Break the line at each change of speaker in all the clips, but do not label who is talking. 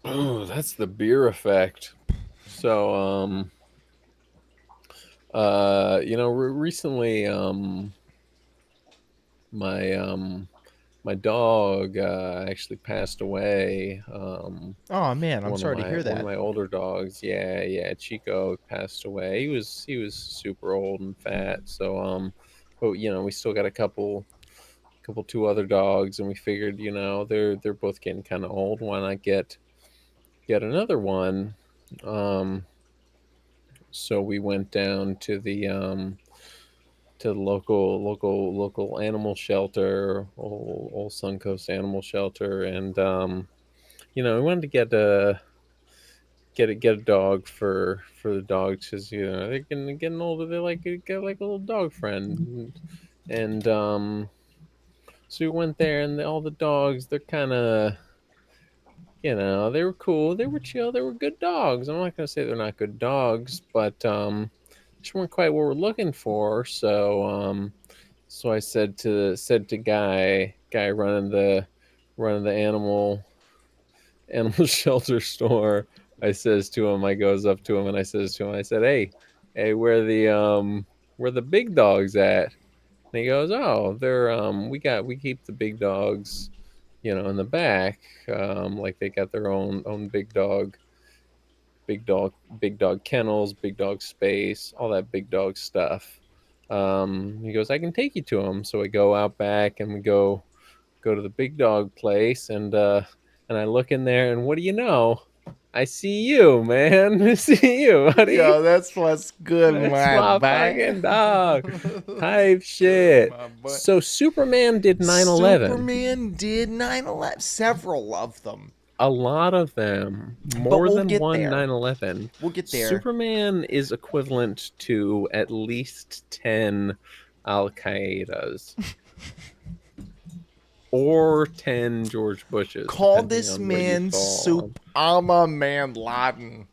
Oh, that's the beer effect. So, recently, my my dog actually passed away.
Oh man, I'm sorry to hear
One of
that.
my older dogs, yeah, Chico passed away. He was super old and fat. So, but we still got a couple two other dogs, and we figured, they're both getting kind of old. Why not get another one? Um, so we went down to the local animal shelter, old Suncoast Animal Shelter, and we wanted to get a dog for the dogs, because they're getting older. They like to get like a little dog friend, and so we went there, and all the dogs, they're kind of, they were cool, they were chill, they were good dogs. I'm not gonna say they're not good dogs, but just weren't quite what we're looking for. So I said to guy running the animal shelter store. I goes up to him, and I said, hey, where the big dogs at? And he goes, oh, they're we keep the big dogs, in the back, like they got their own big dog big dog kennels, big dog space, all that big dog stuff. He goes, I can take you to him. So we go out back, and we go to the big dog place, and I look in there, and what do you know? I see you, man. I see you, buddy.
Yo, that's what's good,
That's
my
my
boy.
fucking dog. Type shit.
My boy.
So Superman did 9/11.
Superman did 9/11. Several of them.
A lot of them,
But
more
we'll
than
get
one
there.
9/11.
We'll get there.
Superman is equivalent to at least 10 Al Qaeda's, or 10 George Bushes,
Call
depending
this
on where you
man
fall.
Soup Alma Man Laden.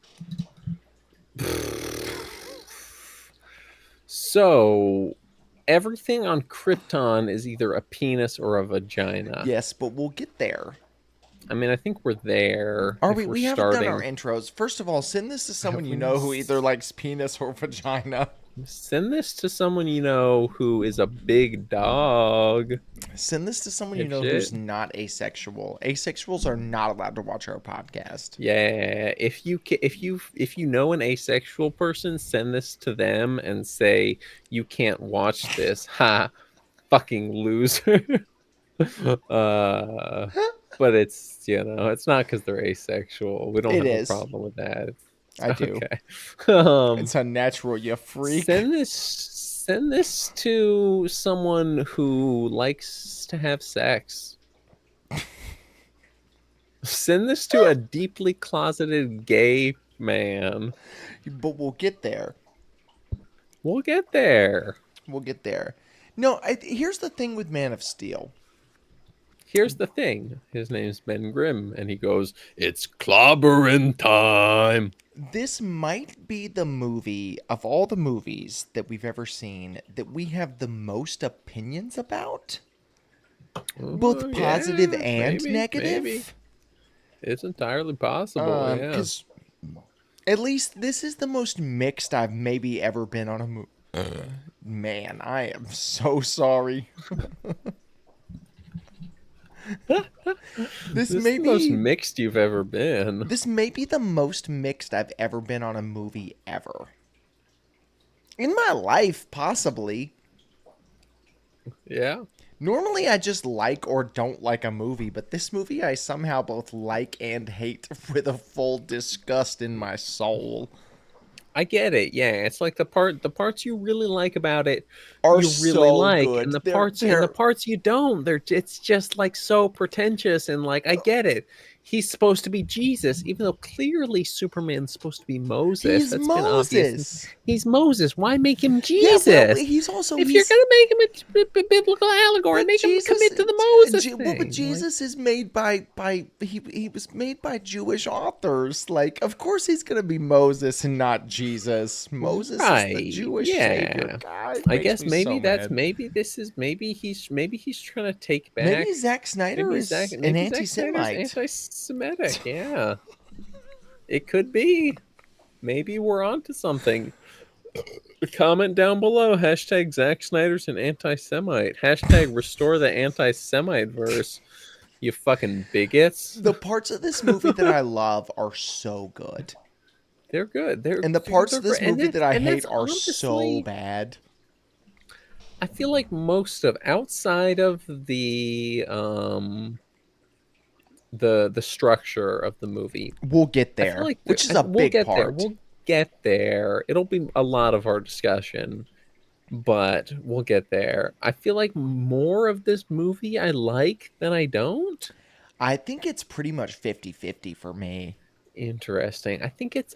So, everything on Krypton is either a penis or a vagina.
Yes, but we'll get there.
I mean, I think we're there
Are we?
if we're
We haven't done our
starting.
intros. First of all, send this to someone
Have
you
we?
know who either likes penis or vagina.
Send this to someone you know who is a big dog.
Send this to someone you
If
know
shit.
who's not asexual. Asexuals are not allowed to watch our podcast.
Yeah, if you know an asexual person, send this to them and say you can't watch this. Ha, fucking loser. uh, but it's not because they're asexual. We don't
It
have a
is.
problem with that.
I do.
Okay.
It's unnatural, you freak.
Send this to someone who likes to have sex. Send this to a deeply closeted gay man.
But we'll get there.
We'll get there.
We'll get there. No, here's the thing with Man of Steel.
Here's the thing. His name's Ben Grimm, and he goes, "It's clobbering time."
This might be the movie of all the movies that we've ever seen that we have the most opinions about, both positive
Yeah,
and
maybe.
negative.
It's entirely possible. Yeah.
Because at least this is the most mixed I've maybe ever been on a movie. Man, I am so sorry.
This is the most mixed you've ever been.
This may be the most mixed I've ever been on a movie ever. In my life, possibly.
Yeah.
Normally, I just like or don't like a movie, but this movie I somehow both like and hate with a full disgust in my soul.
I get it. Yeah, it's like the parts you really like about it,
are
you really
so
like, and
good.
the
They're
parts you don't, it's just like so pretentious and like I get it. He's supposed to be Jesus, even though clearly Superman's supposed to be Moses.
he's
That's been obvious.
Moses.
He's Moses. Why make him
Yeah, well,
Jesus?
he's also
If you're
he's
gonna make him a biblical allegory,
but
make him
Jesus,
commit to the Moses
well, but
thing. Like,
Jesus is made by he was made by Jewish authors. Like, of course he's gonna be Moses and not Jesus. Moses is the
right?
Jewish savior.
Yeah.
God, it
I
makes
guess
me so
maybe that's
mad.
maybe this is maybe he's trying to take
Maybe
back.
Zack Snyder is an
Maybe Zack Snyder's
anti-Semite.
anti-Semitic. Yeah, it could be. Maybe we're onto something. Comment down below. Hashtag Zack Snyder's an anti-Semite. Hashtag restore the anti-Semite verse. You fucking bigots.
The parts of this movie that I love are so good.
They're good.
And the parts
They're
of this
great.
movie that I
And
hate
that's
are so
honestly,
bad.
I feel like most of outside of the structure of the movie,
We'll get
I feel
there,
like
which is a
we'll
big
get there.
part.
We'll get there. It'll be a lot of our discussion, but we'll get there. I feel like more of this movie I like than I don't.
I think it's pretty much 50-50 for me.
Interesting. I think it's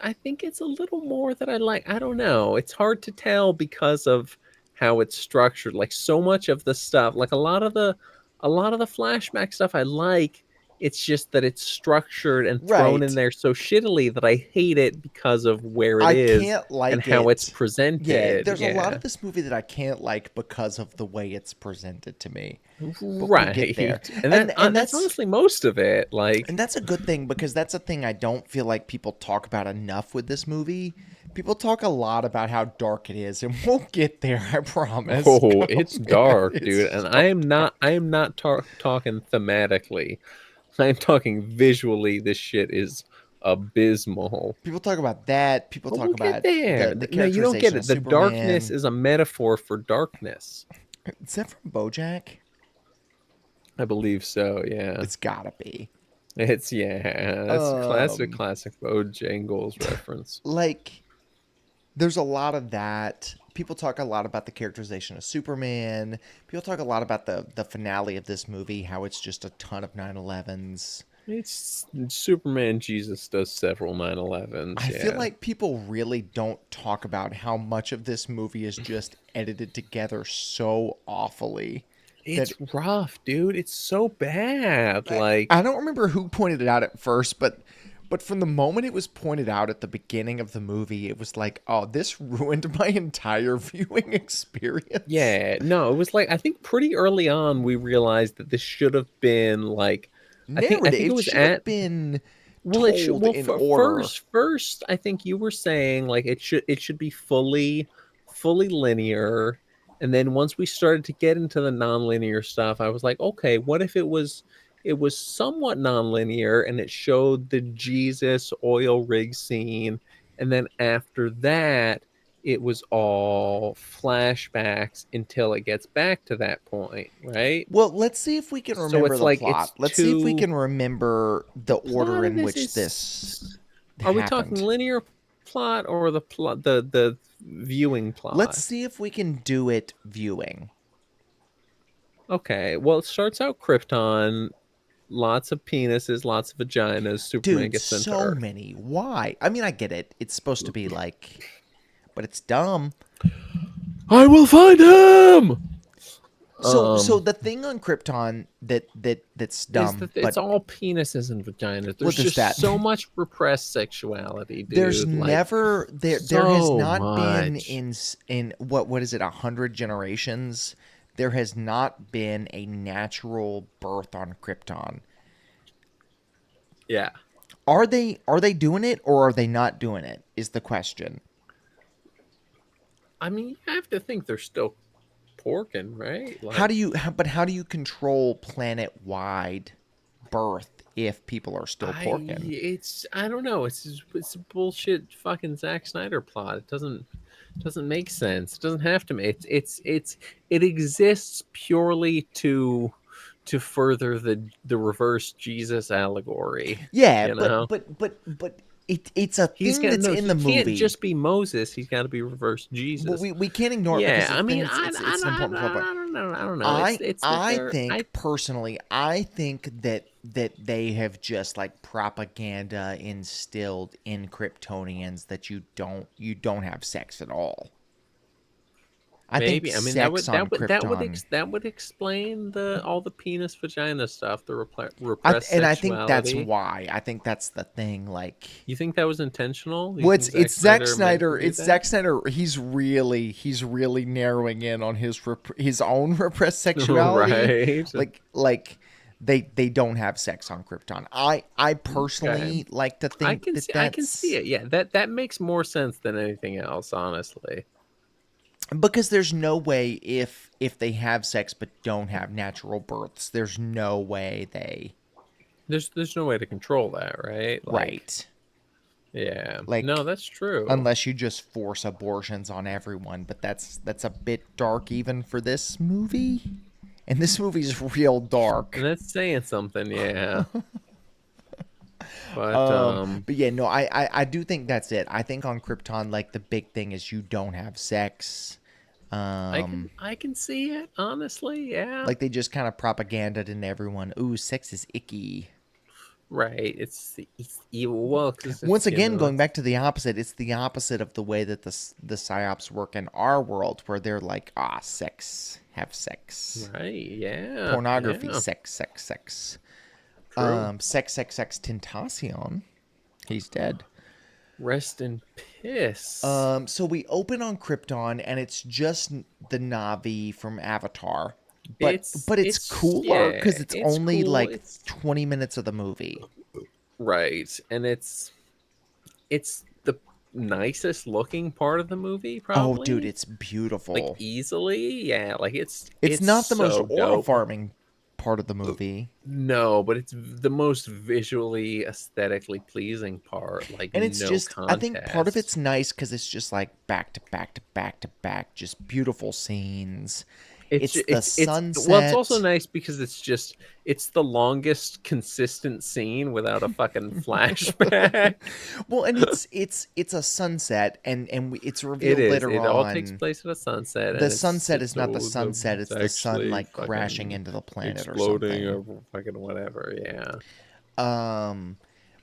a little more that I like. I don't know. It's hard to tell because of how it's structured. Like so much of the stuff, like a lot of the flashback stuff I like. It's just that it's structured and thrown in
Right.
there so shittily that I hate it because of where it
I
is
can't
and
like
how it's
it. Yeah,
presented.
there's a lot
Yeah.
of this movie that I can't like because of the way it's presented to me. But we'll get there.
Right. And
And
that's honestly most of it. Like
that's a good thing because that's a thing I don't feel like people talk about enough with this movie. People talk a lot about how dark it is, and we'll get there, I promise.
oh,
Oh
it's
man,
dark, dude,
it's
and
so dark.
I am not talking thematically. I am talking visually. This shit is abysmal.
People talk about that. People
But
talk
we'll get
about
there.
the
No, you don't get
characterization of
it. The darkness
Superman.
is a metaphor for darkness.
Is that from BoJack?
I believe so. Yeah,
It's gotta be.
it's yeah. That's a
Um,
classic Bojangles reference.
like there's a lot of that. People talk a lot about the characterization of Superman. People talk a lot about the finale of this movie, how it's just a ton of 9/11s.
It's Superman. Jesus does several 9/11s.
I feel
Yeah.
like people really don't talk about how much of this movie is just edited together so awfully that
It's rough, dude. It's so bad.
I
Like
don't remember who pointed it out at first, but from the moment it was pointed out at the beginning of the movie, it was like, oh, this ruined my entire viewing experience.
yeah, no, it was like I think pretty early on we realized that this should have been like I
Narrative,
think it
it
was
should have
at
been
well it should
told
well
in
for
order.
first I think you were saying like it should be fully linear, and then once we started to get into the nonlinear stuff I was like, okay, what if it was somewhat nonlinear and it showed the Jesus oil rig scene, and then after that it was all flashbacks until it gets back to that point, right?
Well, let's see if we can
So
remember
it's
the
like
plot. Let's see if we can remember
the
the order
plot of
in
this
which this
is, are we talking
happened.
linear plot or the plot the viewing
Let's
plot?
see if we can do it viewing.
Okay, well it starts out Krypton, lots of penises, lots of vaginas, Superman
Dude,
gets sent to
so
Earth.
many. Why? I mean, I get it. It's supposed to be like, but it's dumb.
I will find him.
So
Um,
the thing on Krypton that's
is
dumb,
that it's
but
all penises and vaginas.
what
There's
is
just
that?
so much repressed sexuality,
There's
dude. Like
never there has
so
not been
much.
in what is it 100 generations. There has not been a natural birth on Krypton.
Yeah.
Are they doing it or are they not doing it? Is the question.
I mean, you have to think they're still porking, right?
How do
Like
you but how do you control planet wide birth if people are still porking?
I don't know. It's a bullshit fucking Zack Snyder plot. It doesn't make sense. It doesn't have to make it exists purely to further the reverse Jesus allegory,
Yeah,
you know?
but it's a
He's
thing
got
that's
no.
in the
He can't
movie.
just be Moses. He's got to be reverse
But
Jesus.
we can't ignore it
Yeah,
because
I
it's
mean,
then it's an important plot point.
I don't know. I don't know.
I
It's that
I
they're. I
think personally, I think that they have just like propaganda instilled in Kryptonians that you don't have sex at all. I think
maybe. I mean,
sex on Krypton.
that would explain the all the penis vagina stuff, the repressed
And I think that's
sexuality.
why. I think that's the thing. Like,
You think that was intentional? You
well,
think Zack
it's Zack
Snyder meant to
Snyder.
do
It's
that?
Zack Snyder. He's really narrowing in on his own repressed sexuality.
Right.
Like they don't have sex on Krypton. I
Okay.
personally like to think that
I can see
that's
it. Yeah, that makes more sense than anything else, honestly.
because there's no way if they have sex but don't have natural births, there's no way they
There's no way to control that, right? Like,
right.
yeah. No,
Like
that's true.
unless you just force abortions on everyone, but that's a bit dark even for this movie. And this movie's real
And
dark.
that's saying something, yeah. But
But yeah, no, I do think that's it. I think on Krypton, like the big thing is you don't have sex.
I can see it, honestly. Yeah.
Like they just kind of propagandaed in everyone. Ooh, sex is icky.
Right. It's evil. Well, cuz
Once
it's,
again, going
it's
back to the opposite, it's the opposite of the way that the psyops work in our world, where they're like, sex, have sex,
right. Yeah.
pornography,
Yeah.
sex.
True.
Sex, Tentacion. He's dead.
Rest in piss.
So we open on Krypton, and it's just the Navi from Avatar, but it's cooler
Yeah,
because it's
it's
only
cool.
like
It's
20 minutes of the movie.
right. And it's the nicest looking part of the movie,
Oh, dude,
probably.
it's
Like
beautiful.
easily. Yeah, like
It's
it's
not the most
so
oil
dope.
farming part of the movie,
No, but it's the most visually aesthetically pleasing part, like
and it's
no
just I think part of
contest.
it's nice because it's just like back to back to back to back, just beautiful scenes. It's the
It's well, it's also
sunset.
nice because it's the longest consistent scene without a fucking flashback.
Well, and it's a sunset, and it's
It
revealed
is.
later
It all takes
on
place at a sunset,
the
and
sunset is
it's
not the sunset;
it's
it's the sun
actually
like crashing
fucking
into the planet or
exploding
something.
or fucking whatever. Yeah.
Um,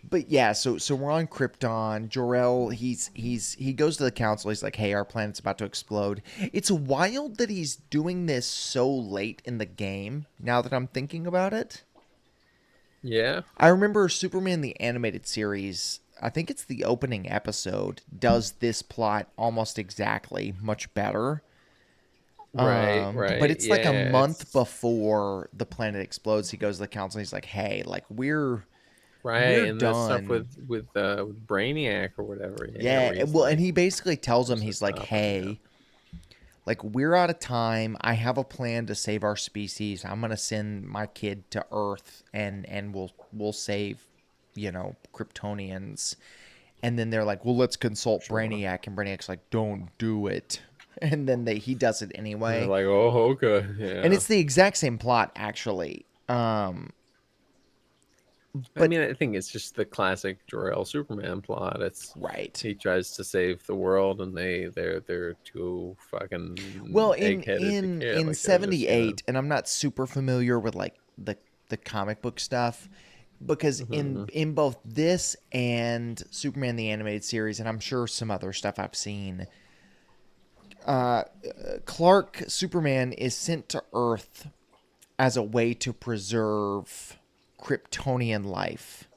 but yeah, so we're on Krypton. Jor-El, he goes to the council. He's like, "Hey, our planet's about to explode." It's wild that he's doing this so late in the game. Now that I'm thinking about it,
Yeah.
I remember Superman the animated series. I think it's the opening episode does this plot almost exactly, much better.
Right.
But
Right.
it's like a
Yeah.
month
It's
before the planet explodes. He goes to the council. He's like, "Hey, like we're
right, and the stuff
done."
with Brainiac or whatever. Yeah,
Yeah,
where he's
well, and
like,
he basically tells him,
supposed to
he's like,
stop him. Yeah.
"Hey, like we're out of time. I have a plan to save our species. I'm gonna send my kid to Earth, and we'll save, Kryptonians." And then they're like, "Well, let's consult
Sure.
Brainiac," and Brainiac's like, "Don't do it." And then he does it
And they're
anyway,
like, oh, okay,
and
yeah.
it's the exact same plot actually.
I
But
mean, I think it's just the classic Jor-El Superman plot. It's
right.
he tries to save the world, and they're too
Well,
fucking
in
egg-headed to
in
care.
in
Like they're just
78, and I'm not super familiar with like the comic book stuff because in
Mhm.
in both this and Superman the animated series, and I'm sure some other stuff I've seen, Clark Superman is sent to Earth as a way to preserve Kryptonian life.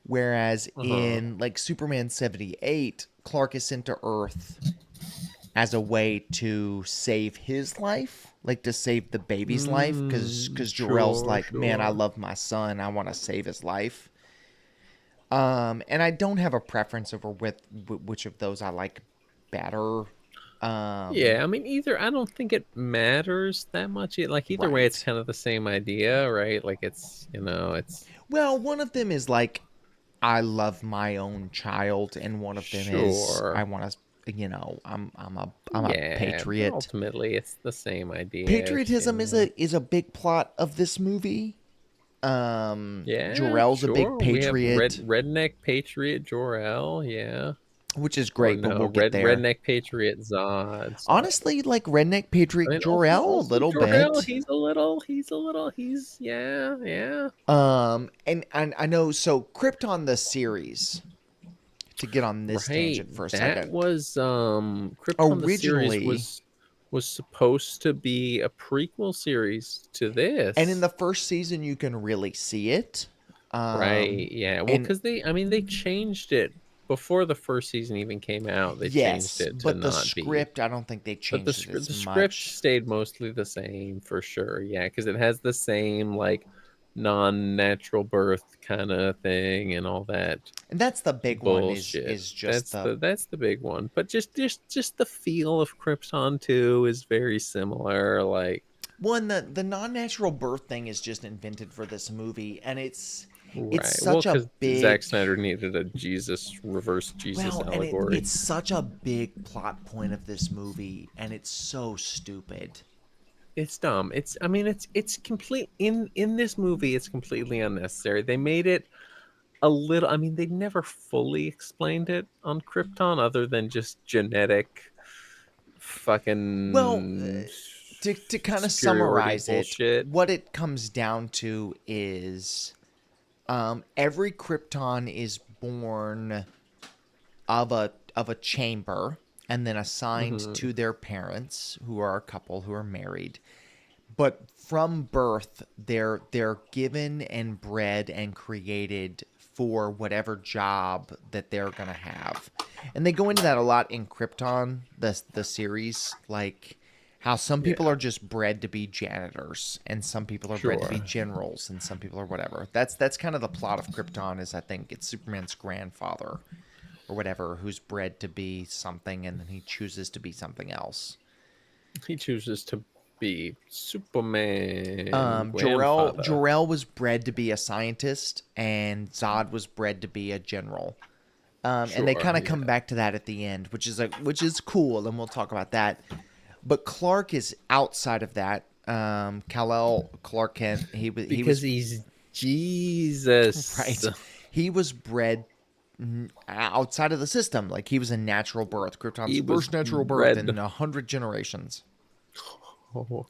Whereas
Uh-huh.
in like Superman 78, Clark is sent to Earth as a way to save his life, like to save the baby's life, because Jor-El's
Sure,
like, man, I
sure.
love my son, I want to save his life. And I don't have a preference over which of those I like better.
Yeah, I mean, either I don't think it matters that much. Like either way, it's
Right.
kind of the same idea, right? Like it's
Well, one of them is like, I love my own child, and one of them is I
sure.
want to, I'm a
Yeah, but
patriot.
ultimately, it's the same idea. It's
Patriotism is a big plot of this movie.
Yeah,
Jor-El's a big
sure. We have
patriot,
redneck patriot Jor-El, yeah.
which is
Or
great, but
no,
we'll get there.
redneck patriot Zod. Zod.
Honestly, like redneck
I
patriot
mean, also
Jor-El a
also
little
Jor-El.
bit.
He's yeah, yeah.
And I know, so Krypton the series, to get on this
Right.
tangent for a
That
second.
was Krypton the series
Originally,
was supposed to be a prequel series to
and in the
this.
first season you can really see it.
Right. Yeah. Well,
And
because they changed it before the first season even came out. They changed
yes,
it to
but the
not be.
script, I don't think they
But
changed it as
the script
much.
stayed mostly the same for sure. Yeah, because it has the same like non-natural birth kind of thing and all that
And that's the big one,
bullshit.
is just the
That's the big one. But just the feel of Krypton 2 is very similar. Like
one. The non-natural birth thing is just invented for this movie, and it's
right. Well,
such a
because Zack
big,
Snyder needed a reverse Jesus
well, and
allegory.
it's such a big plot point of this movie, and it's so stupid.
It's dumb. I mean it's complete in this movie it's completely unnecessary. They made it a little. I mean, they never fully explained it on Krypton other than just genetic
Well,
fucking
to kind of
superiority
summarize it,
bullshit.
what it comes down to is every Krypton is born of a chamber and then assigned
Hmm.
to their parents, who are a couple who are married. But from birth, they're given and bred and created for whatever job that they're gonna have, and they go into that a lot in Krypton, the series, like how some people
Yeah,
are just bred to be janitors, and some people are bred to be
sure.
generals, and some people are whatever. That's kind of the plot of Krypton. Is I think it's Superman's grandfather or whatever who's bred to be something, and then he chooses to be something else.
He chooses to be Superman
Jor-El
grandfather.
Jor-El was bred to be a scientist, and Zod was bred to be a general. And they
Sure,
kind of come
yeah.
back to that at the end, which is cool, and we'll talk about that. But Clark is outside of that. Kal-El, Clark Kent, he
Because
was
he's Jesus.
right. He was bred outside of the system, like he was a natural birth, Krypton's
He was
first natural birth
bred.
in 100 generations.
Oh,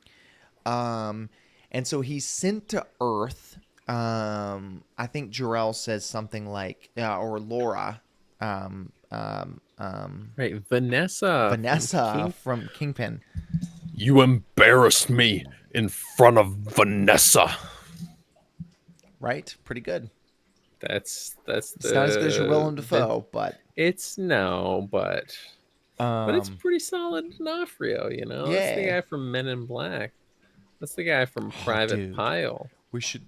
Um, and so he's sent to Earth. I think Jor-El says something like, or Laura, um, um, um,
right, Vanessa from
Vanessa
King.
from Kingpin,
You embarrassed me in front of Vanessa.
right? Pretty good.
That's
It's not as good as your
the
Willem Dafoe, but
it's no, but it's
um,
pretty solid D'Onofrio. You know, that's the
yeah.
guy from Men in Black. That's the guy from
Oh,
Private
dude,
Pile.
we should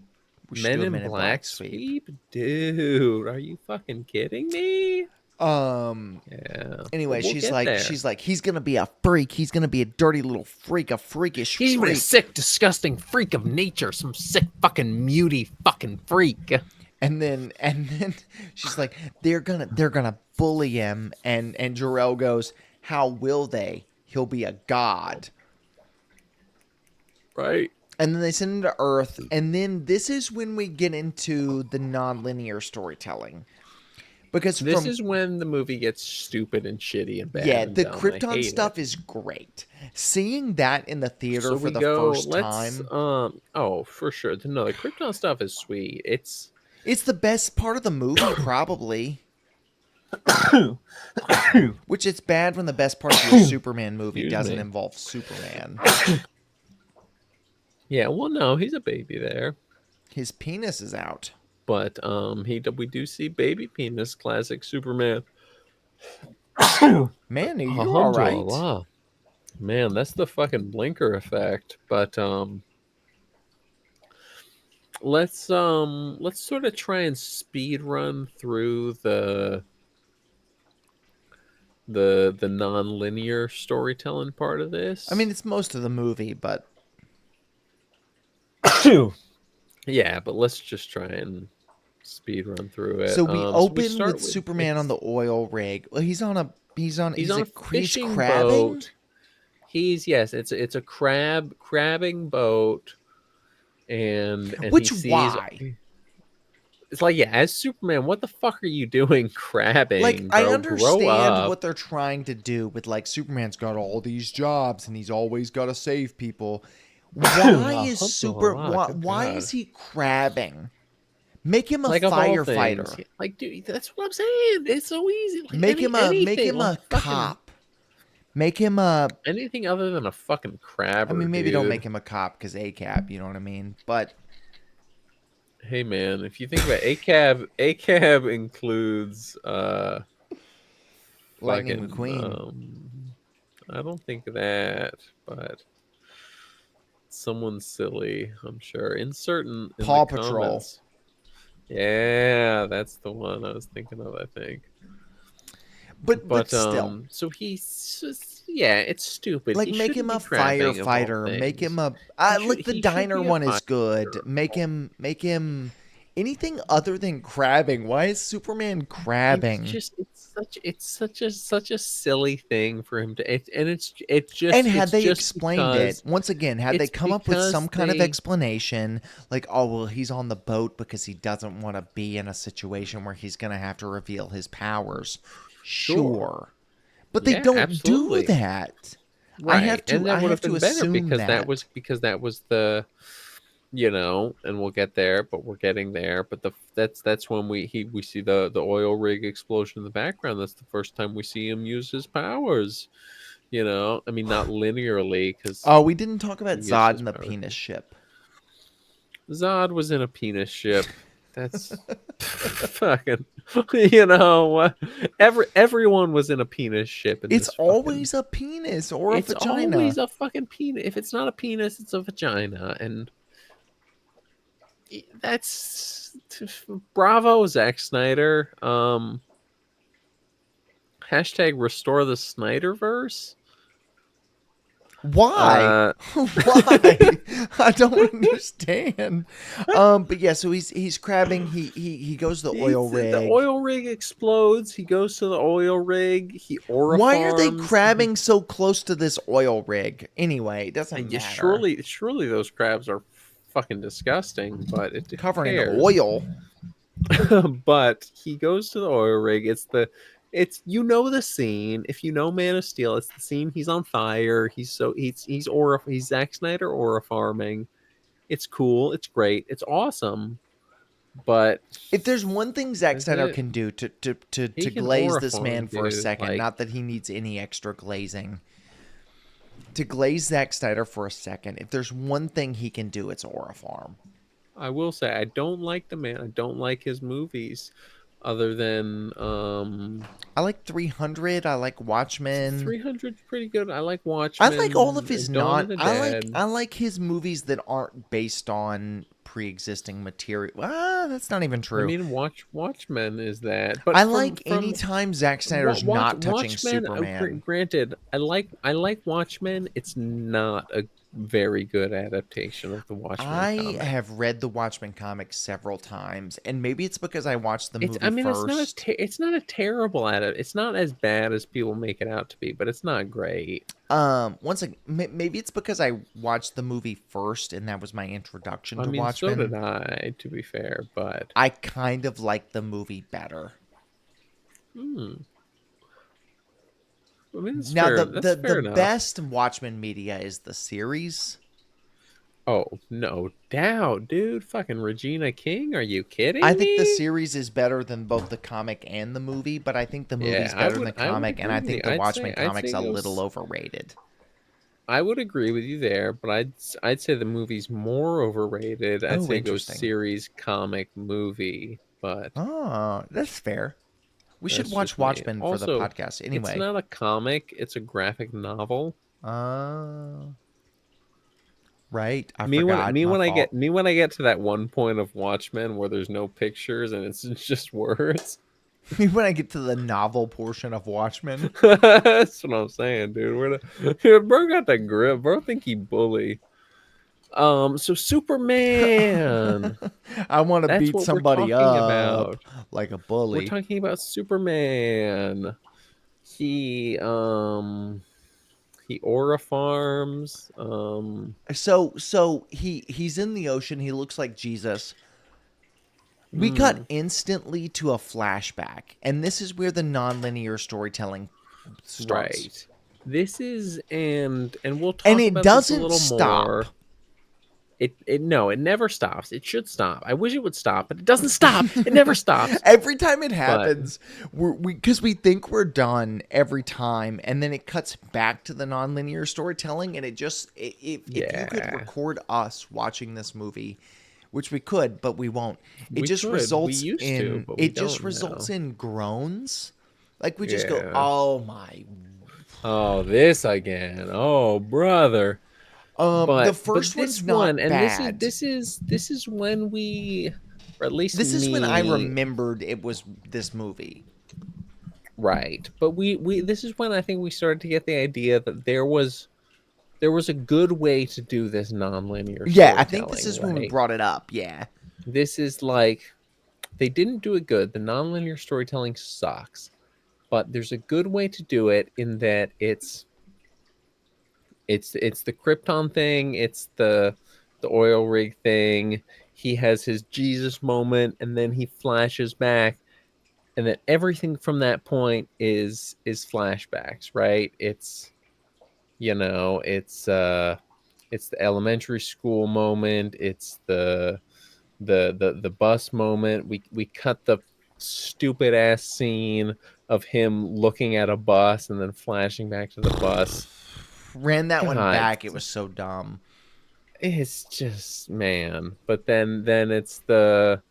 we should
Men
do a
in
Men in Black
Black
sweep.
sweep, dude. Are you fucking kidding me?
Um.
Yeah, but
Anyway,
we'll get there.
she's like, he's gonna be a freak. He's gonna be a dirty little freak, a freakish
He's even a
freak.
sick, disgusting freak of nature. Some sick, fucking muty, fucking freak.
And then she's like, they're gonna bully him, and Jor-El goes, how will they? He'll be a god.
Right.
And then they send him to Earth, and then this is when we get into the non-linear storytelling, because
This
from
is when the movie gets stupid and shitty and bad
yeah,
and
the
dumb. I
Krypton
hate it.
stuff is great. Seeing that in the theater
So
for
we
the
go.
first
Let's
time,
oh, for sure. No, the Krypton stuff is sweet. It's
it's the best part of the movie, probably. Which it's bad when the best part of your Superman movie
excuse
doesn't
me.
involve Superman.
Yeah. Well, no, he's a baby there,
His penis is out.
but we do see baby penis, classic Superman.
Man, are you all right?
Alhamdulillah. Man, that's the fucking blinker effect. But let's sort of try and speed run through the non-linear storytelling part of
I mean,
this.
it's most of the movie, but
Yeah, but let's just try and speed run through it.
so we
So we
open with
start with
Superman on the oil rig. Well,
he's on a
he's
fishing
crabbing.
boat. He's yes, it's a crabbing boat and he
Which
sees.
why?
It's like, yeah, as Superman, what the fuck are you doing
Like
crabbing,
I
bro? Grow
understand
up.
what they're trying to do with like Superman's got all these jobs and he's always got to save people. Why
I'll
is
hump you a lot. Good
why is
God.
he crabbing? Make him a
Like, of all things,
firefighter.
like, dude, that's what I'm saying. It's so easy. Like, anything,
Make him
like
a
fucking
cop. Make him a
anything other than a fucking
I
crabber,
mean maybe don't
dude.
make him a cop cuz ACAB, you know what I mean? But
Hey, man, if you think about ACAB includes
Lightning
fucking
McQueen,
I don't think that, but someone silly, I'm sure. In the
Paw Patrol.
comments. Yeah, that's the one I was thinking of, I think.
But
But
still,
so he's just, yeah, it's stupid.
like
He
make him
shouldn't
a
be crabbing of all
firefighter, make him
things.
a like the
He should
diner
be a
one is good.
fighter.
Make him anything other than crabbing. Why is Superman
It's
crabbing?
just such a silly thing for him to and
And had
it's
they
just
explained it,
because
once again, had they
it's
come up with some
because
kind of
they
explanation, like, oh, well, he's on the boat because he doesn't want to be in a situation where he's going to have to reveal his powers.
sure.
Sure. But they
Yeah,
don't do
absolutely.
that.
Right. And that
I
would
have
have
to
been better
assume that.
because that was the, and we'll get there, but we're getting there. But that's when we see the oil rig explosion in the background. That's the first time we see him use his powers. I mean, not linearly because
Oh, we didn't talk
he
about
used
Zod
his
and the
powers.
penis ship.
Zod was in a penis ship. That's fucking, you know, everyone was in a penis ship in
It's
this fucking.
always a penis or a
It's always
vagina.
a fucking penis. If it's not a penis, it's a vagina, and that's bravo, Zack Snyder. Hashtag restore the Snyderverse.
Why?
Uh,
Why? I don't understand. But yeah, so he's crabbing. He goes to the oil
the
rig.
oil rig explodes. He goes to the oil rig. He
Why are they
orifarms.
crabbing so close to this oil rig? Anyway, it doesn't
Yeah,
matter.
surely those crabs are fucking disgusting. But who
Covered in
cares?
oil.
But he goes to the oil rig. It's the scene. If you know Man of Steel, it's the scene. He's on fire. He's Zack Snyder aura farming. It's cool. It's great. It's awesome. But
If there's one thing Zack
that's
Snyder
it.
can do
He
to
can
glaze
aura
this man
farm,
for a
dude.
second,
Like,
not that he needs any extra glazing, to glaze Zack Snyder for a second, if there's one thing he can do, it's aura farm.
I will say, I don't like the man. I don't like his movies, other than
I like 300. I like Watchmen.
300's pretty good. I like
I like all of
Watchmen,
his
Dawn of
non.
the Dead.
I like his movies that aren't based on pre-existing material. Ah, that's not even
I
true.
mean, Watchmen is that,
I
but
like
from
anytime Zack Snyder's not touching
Watchmen.
Superman.
Granted, I like Watchmen. It's not a very good adaptation of the Watchmen
I
comic.
have read the Watchmen comics several times, and maybe it's because I watched the
It's
movie
I mean,
first.
it's not a terrible edit. It's not as bad as people make it out to be, but it's not great.
Once again, maybe it's because I watched the movie first, and that was my introduction
I
to
mean, so did
Watchmen.
I, to be fair, but
I kind of like the movie better.
hmm, I mean,
Now
That's
the
fair enough.
best Watchmen media is the series.
Oh, no doubt, dude. Fucking Regina King. Are you
I
kidding
think the
me?
series is better than both the comic and the movie, but I think the
Yeah,
movie's better than the
I would
comic, and
agree
I
with you.
think the Watchmen
I'd
comic's
say
a
go.
little overrated.
I would agree with you there, but I'd say the movie's more overrated. I'd
Oh,
say go
interesting.
series, comic, movie, but
Oh, that's fair. We should
that's
watch
just me.
Watchmen for the
Also,
podcast
it's
anyway.
not a comic; it's a graphic novel.
Uh, right. I forgot. My fault.
Me when I get to that one point of Watchmen where there's no pictures and it's just words.
When I get to the novel portion of Watchmen,
That's what I'm saying, dude. Dude, bro got the grip. Bro think he bully. So Superman.
I want to
That's
beat
what we're
somebody
talking
up
about.
like a
We're
bully.
talking about Superman. He he aura farms.
So he's in the ocean. He looks like Jesus. We cut
Mm,
instantly to a flashback, and this is where the nonlinear storytelling starts.
right. This is and we'll
And
talk
it
about this a
doesn't
little
stop.
more. It no, it never stops. It should stop. I wish it would stop, but it doesn't stop. It never stops.
Every time it
But
happens, we think we're done every time, and then it cuts back to the nonlinear storytelling, and it just if you could
yeah,
record us watching this movie, which we could, but we won't.
we could. We used to, but we
It just
don't
results
now.
in groans. Like we just go,
Yeah.
oh my.
Oh, this again. Oh, brother.
The
But
first one's
this one,
not
and
bad.
this is when we, or at least
This is when I
me,
remembered it was this movie.
right? But we this is when I think we started to get the idea that there was a good way to do this nonlinear
Yeah, I think this
storytelling,
is when we
right?
brought it up. Yeah.
This is like they didn't do it good. The nonlinear storytelling sucks, but there's a good way to do it in that it's the Krypton thing, it's the oil rig thing. He has his Jesus moment, and then he flashes back, and then everything from that point is flashbacks, right? It's it's the elementary school moment, it's the bus moment. We cut the stupid ass scene of him looking at a bus and then flashing back to the bus.
Ran that one
God,
back. It was so dumb.
it's just man. But then it's the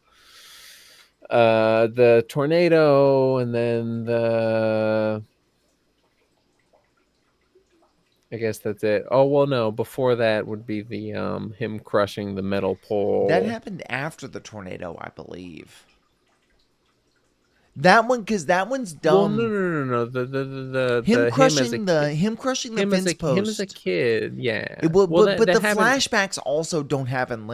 tornado, and then the I guess that's it. Oh well, no. Before that would be the him crushing the metal
That
pole.
happened after the tornado, I believe. That one, because that one's
Well, no,
dumb.
no, no, no. The
Him crushing the
him as
fence
a
post.
kid. Yeah.
It will,
Well,
but
that
the
happened.
flashbacks also don't happen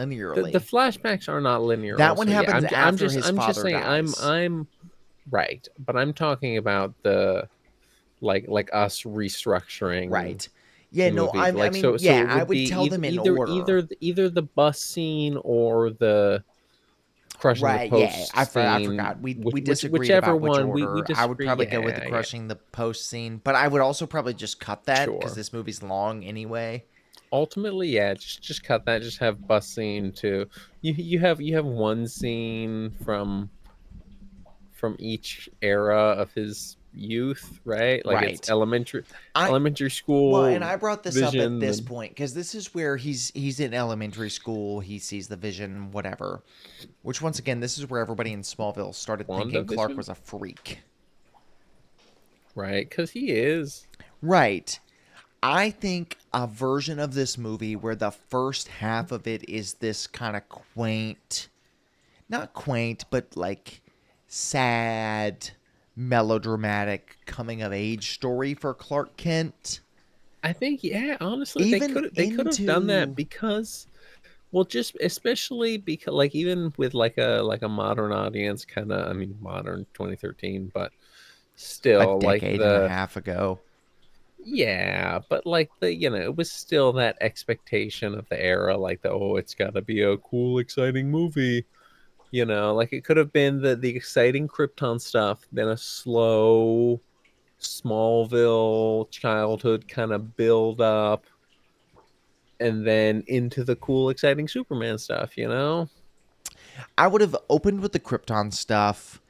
The
linearly.
flashbacks are not linear.
That one
Also, yeah.
happens after his
I'm just
father
saying.
dies.
I'm right, but I'm talking about the like us restructuring
Right. Yeah.
the
No.
movie.
I
Like
mean,
so
yeah.
it
I
would
would
be
tell them in order.
either the bus scene or the crushing the
Right. Yeah.
post
I
scene,
forgot. We disagreed
whichever
about which
one we
order. I would
disagree.
probably go with the
Yeah, yeah,
crushing the post scene, but I would also probably just cut that because
sure.
this movie's long anyway.
Ultimately, yeah, just cut that. Just have bus scene too. You have one scene from each era of his youth, right? Like it's
Right. I
elementary
Well, and
school
I brought this up at
vision,
this
then
point because this is where he's in elementary school. He sees the vision, whatever. Which once again, this is where everybody in Smallville started thinking Clark
WandaVision,
was a freak.
right? Because he is.
Right. I think a version of this movie where the first half of it is this kind of quaint, not quaint, but like sad, melodramatic coming of age story for Clark Kent.
I think, yeah. Honestly,
Even
they could have done that
into
because, well, just especially because, like, even with like a modern audience, kind of. I mean, modern 2013, but
a
still, like
decade and a
the
half ago.
yeah, but like it was still that expectation of the era, like the oh, it's got to be a cool, exciting movie. Like it could have been the exciting Krypton stuff, then a slow Smallville childhood kind of build up, and then into the cool, exciting Superman stuff.
I would have opened with the Krypton stuff.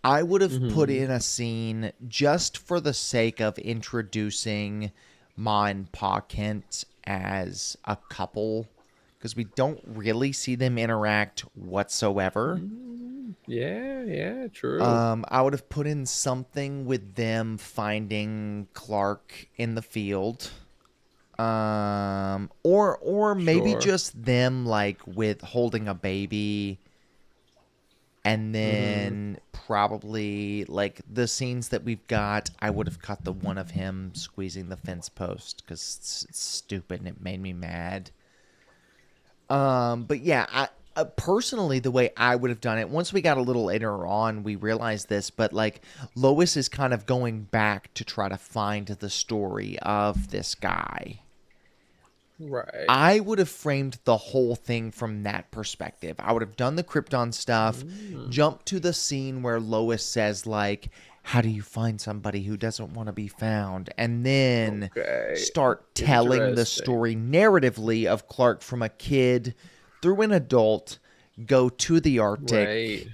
I would have put
Hmm.
in a scene just for the sake of introducing Ma and Pa Kent as a couple because we don't really see them interact whatsoever.
Yeah, yeah, true.
I would have put in something with them finding Clark in the field. Or maybe
Sure.
just them like with holding a baby, and
Hmm.
then probably like the scenes that we've got, I would have cut the one of him squeezing the fence post because it's stupid and it made me mad. But yeah, personally, the way I would have done it, once we got a little later on, we realized this, but like Lois is kind of going back to try to find the story of this guy.
Right.
I would have framed the whole thing from that perspective. I would have done the Krypton stuff,
Mm,
jumped to the scene where Lois says, like, how do you find somebody who doesn't want to be found? And then
okay.
start telling the
Interesting.
story narratively of Clark from a kid through an adult, go to the
Right.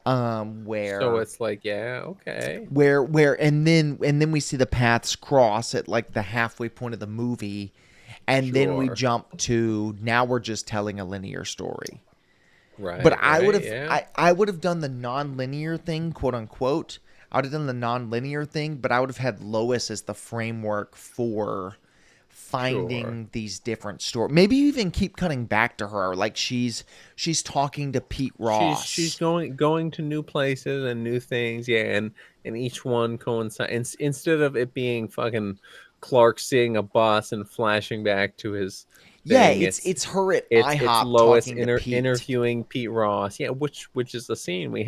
Arctic,
So
where
it's like, yeah, okay.
and then we see the paths cross at like the halfway point of the movie, and then we
Sure.
jump to now we're just telling a linear story. But
Right,
I would
right,
have
yeah.
I would have done the non-linear thing, quote unquote. I would have done the non-linear thing, but I would have had Lois as the framework for
Sure.
finding these different stories. Maybe even keep cutting back to her, like she's talking to Pete
She's
Ross.
going to new places and new things, yeah, and each one coincides instead of it being fucking Clark seeing a bus and flashing back to his
Yeah,
thing.
it's her at
It's
IHOP
Lois
talking to Pete.
interviewing Pete Ross. Yeah, which is the scene we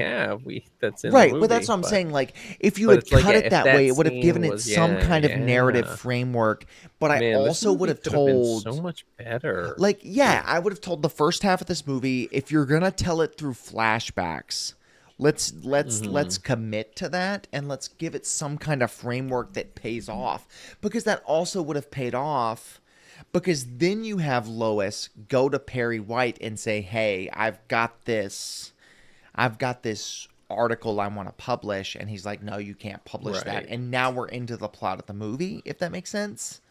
that's in the
Right, but that's
movie.
what I'm saying. Like, if you
But
had
it's like,
cut
yeah,
it
if
that way,
that
it would have
scene
given it
was,
some
yeah,
kind of narrative
yeah.
framework. But I
Man, this
also would
movie
have
could have been so
told,
much better.
like, yeah, I would have told the first half of this movie, if you're gonna tell it through flashbacks, let's
Hmm.
commit to that and let's give it some kind of framework that pays off. Because that also would have paid off. Because then you have Lois go to Perry White and say, "Hey, I've got this article I want to publish," and he's like, "No, you can't publish that."
Right.
And now we're into the plot of the movie, if that makes sense.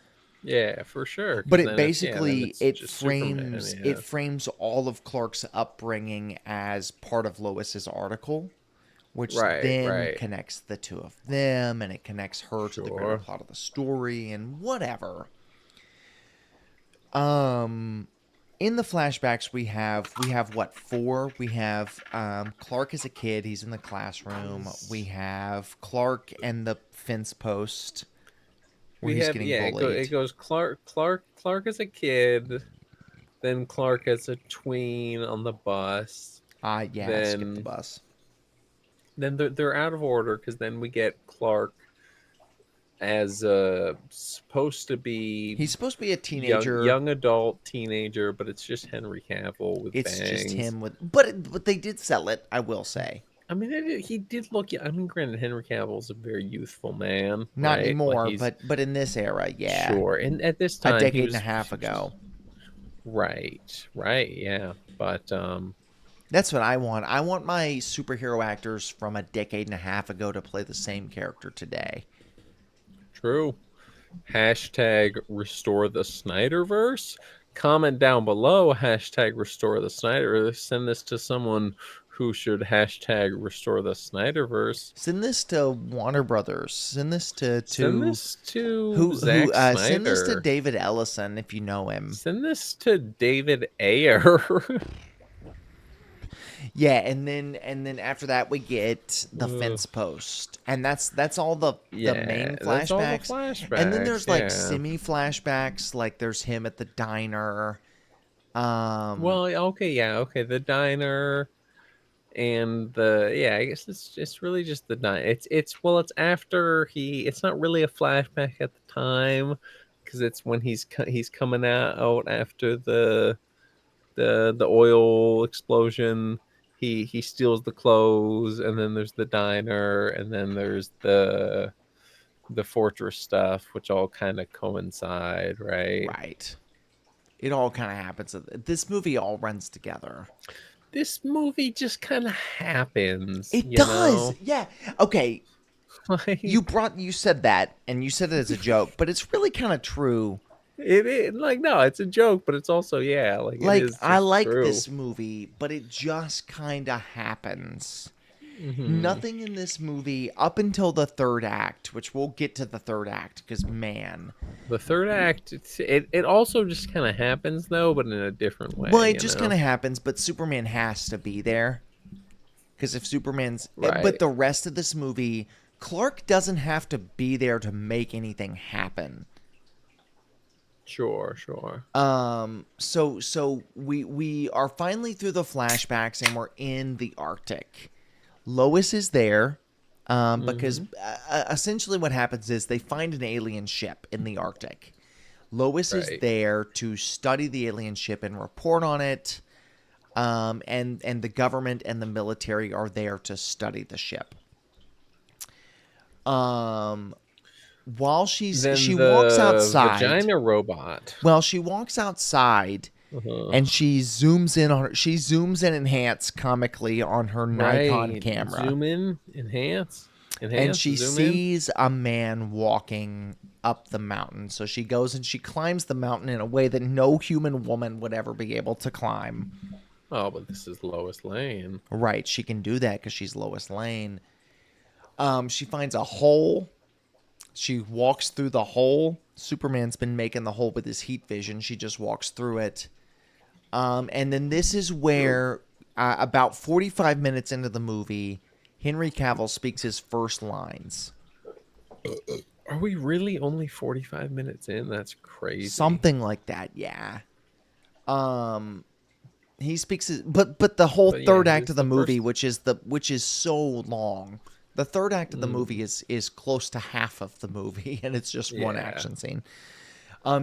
Yeah, for sure.
But
Because
it
then it's, yeah, then
basically
it's
it
just Superman.
frames it
Yeah.
frames all of Clark's upbringing as part of Lois's article, which
Right.
then
Right.
connects the two of them and it connects her to the greater
Sure.
plot of the story and whatever. Um in the flashbacks we have what, four? We have Clark as a kid, he's in the classroom. We have Clark and the fence post where
We
he's
have,
getting
yeah. It
bullied.
goes Clark as a kid, then Clark as a tween on the bus,
Yeah, I skipped the
then
bus.
they're out of order because then we get Clark as supposed to be
He's supposed to be a
young
teenager.
young adult teenager, but it's just Henry Cavill with
It's just
bangs.
him with, but they did sell it, I will say.
I mean, he did look. I mean, granted, Henry Cavill's a very youthful man,
Not
right? Like
anymore,
he's
but in this era, yeah.
sure, and at this
A
time
decade and a half
he was
ago.
right, right, yeah. But
That's what I want. I want my superhero actors from a decade and a half ago to play the same character today.
true. Hashtag restore the Snyderverse. Comment down below. Hashtag restore the Snyderverse. Send this to someone who should hashtag restore the Snyderverse.
Send this to Warner Brothers. Send this to
Send
to
this to
who
Zack
send this to
Snyder.
David Ellison if you know him.
Send this to David Ayer.
Yeah, and then after that we get the
Ugh.
fence post. And that's all the
Yeah,
main
that's all the
flashbacks. And then
flashbacks.
there's like
Yeah.
semi flashbacks, like there's him at the diner. Um
Well, okay, yeah, okay. The diner and the yeah, I guess it's really just the diner. It's after he. It's not really a flashback at the time because it's when he's coming out after the oil explosion. He steals the clothes, and then there's the diner, and then there's the fortress stuff, which all kind of coincide, right?
right. It all kind of happens. This movie all runs together.
This movie just kind of happens,
It does. Yeah. Okay,
like
you said that and you said it as a joke, but it's really kind of true.
like no, it's a joke, but it's also, yeah, like it
Like
is
I
just
like
true.
this movie, but it just kind of happens.
Hmm.
Nothing in this movie up until the third act, which we'll get to the third act because man,
The third act, it also just kind of happens though, but in a different
well,
way,
it
you
just kind
know?
of happens. But Superman has to be there because if Superman's, but
Right.
the rest of this movie, Clark doesn't have to be there to make anything happen.
Sure, sure.
So we are finally through the flashbacks and we're in the Arctic. Lois is there, because
Mhm.
essentially what happens is they find an alien ship in the Arctic. Lois is
Right.
there to study the alien ship and report on it. And the government and the military are there to study the ship. Um, while she
Then
walks
the
outside,
vagina robot.
well, she walks outside
Uh-huh.
and she zooms in on her. She zooms in enhance comically on her Nikon
Right.
camera,
Zoom in,
and
enhance,
she
zoom in.
sees a man walking up the mountain. So she goes and she climbs the mountain in a way that no human woman would ever be able to climb.
Oh, but this is Lois Lane.
Right, she can do that because she's Lois Lane. She finds a hole. She walks through the hole. Superman's been making the hole with his heat vision. She just walks through it. And then this is where, about 45 minutes into the movie, Henry Cavill speaks his first lines.
Are we really only 45 minutes in? That's crazy.
Something like that, yeah. Um, he speaks his, but the whole
But yeah,
third act
this
of
is
the
the
movie,
first.
which is so long. The third act of the movie
Mm,
is close to half of the movie, and it's just one
yeah,
action scene.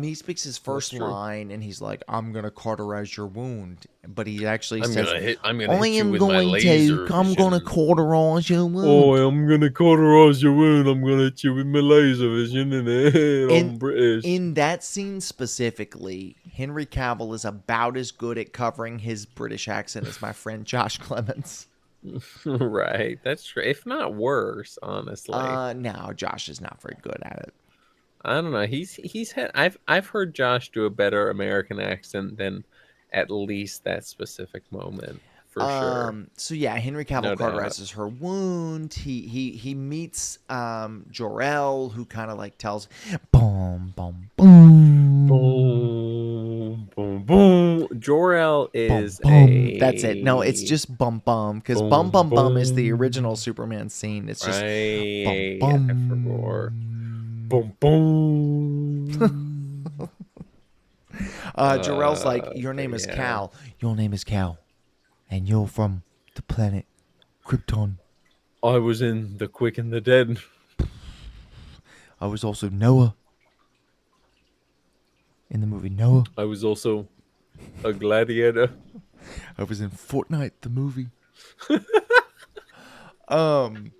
He speaks his
that's
first
true.
line, and he's like, "I'm gonna cauterize your wound," but he actually
I'm
says,
gonna hit. I'm gonna
"I
hit you
am
with my
going to.
laser
I'm gonna
vision.
cauterize your
Oh,
wound."
I'm gonna cauterize your wound. I'm gonna hit you with my laser vision in the head.
In
I'm British.
in that scene specifically, Henry Cavill is about as good at covering his British accent as my friend Josh Clements.
Right. That's true. If not worse, honestly.
No, Josh is not very good at it.
I don't know. He's had. I've heard Josh do a better American accent than at least that specific moment for sure.
So yeah, Henry Cavill
No doubt.
cauterizes her wound. He meets Jor-El, who kind of like tells, boom, boom, boom,
Boom, boom, boom. Jor-El
bum
is
bum. That's it. No, it's
a
just bum bum because bum
boom,
bum bum is the original
boom.
Superman scene. It's just bum
Right. I forgot.
bum.
Boom, boom.
Jor-El's like, your
But
name is
yeah,
Cal. Your name is Cal, and you're from the planet Krypton.
I was in The Quick and the Dead.
I was also Noah in the movie Noah.
I was also a gladiator.
I was in Fortnite the movie. Um,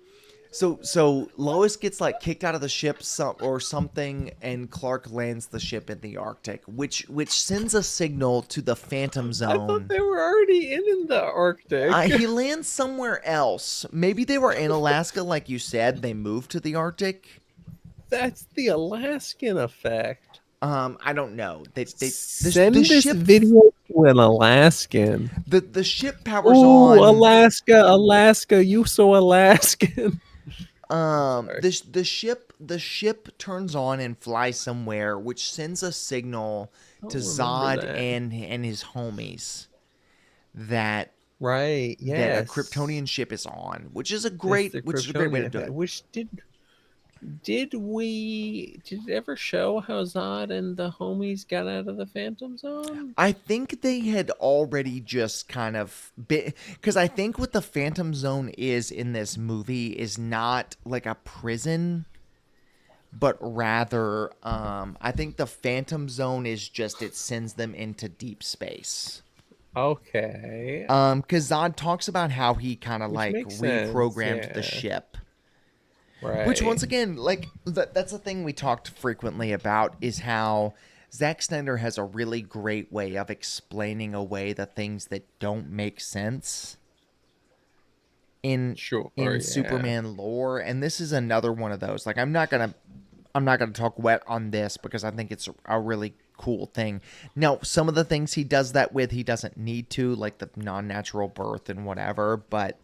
so Lois gets like kicked out of the ship or something, and Clark lands the ship in the Arctic, which sends a signal to the Phantom
I thought
Zone.
they were already in the Arctic.
He lands somewhere else. Maybe they were in Alaska, like you said. They moved to the Arctic.
That's the Alaskan effect.
I don't know. The
Send this
ship
video to an Alaskan.
the ship powers
Oh,
on.
Alaska, Alaska, you so Alaskan. Sorry.
The ship turns on and flies somewhere, which sends a signal
I
to
don't remember
Zod
that.
and his homies that
Right,
a
yes.
Kryptonian ship is on,
It's the
which is a great way
Kryptonian
to do
effect.
it.
Which did it ever show how Zod and the homies got out of the Phantom Zone?
I think they had already just kind of been, because I think what the Phantom Zone is in this movie is not like a prison, but rather, I think the Phantom Zone is just it sends them into deep space.
Okay.
Because Zod talks about how he kind of
Which
like
makes sense,
reprogrammed the
yeah.
ship. Which
Right.
once again, like that's a thing we talked frequently about is how Zack Snyder has a really great way of explaining away the things that don't make sense in
Sure, yeah.
Superman lore, and this is another one of those. Like I'm not gonna talk wet on this because I think it's a really cool thing. Now, some of the things he does that with, he doesn't need to, like the non-natural birth and whatever. But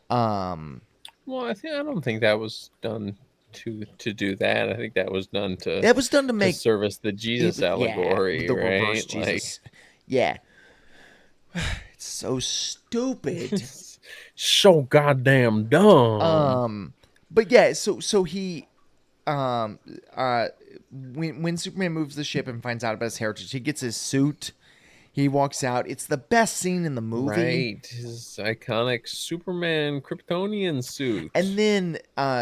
um,
Well, I don't think that was done to do that. I think that was done
that was done to
to
make
service the
it.
Jesus
Yeah,
allegory,
the reverse
right? Like
Jesus. Yeah, it's so stupid.
so goddamn dumb.
Um, but yeah, so he. um uh when Superman moves the ship and finds out about his heritage, he gets his suit. He walks out. It's the best scene in the movie.
Right, his iconic Superman Kryptonian
And
suit.
then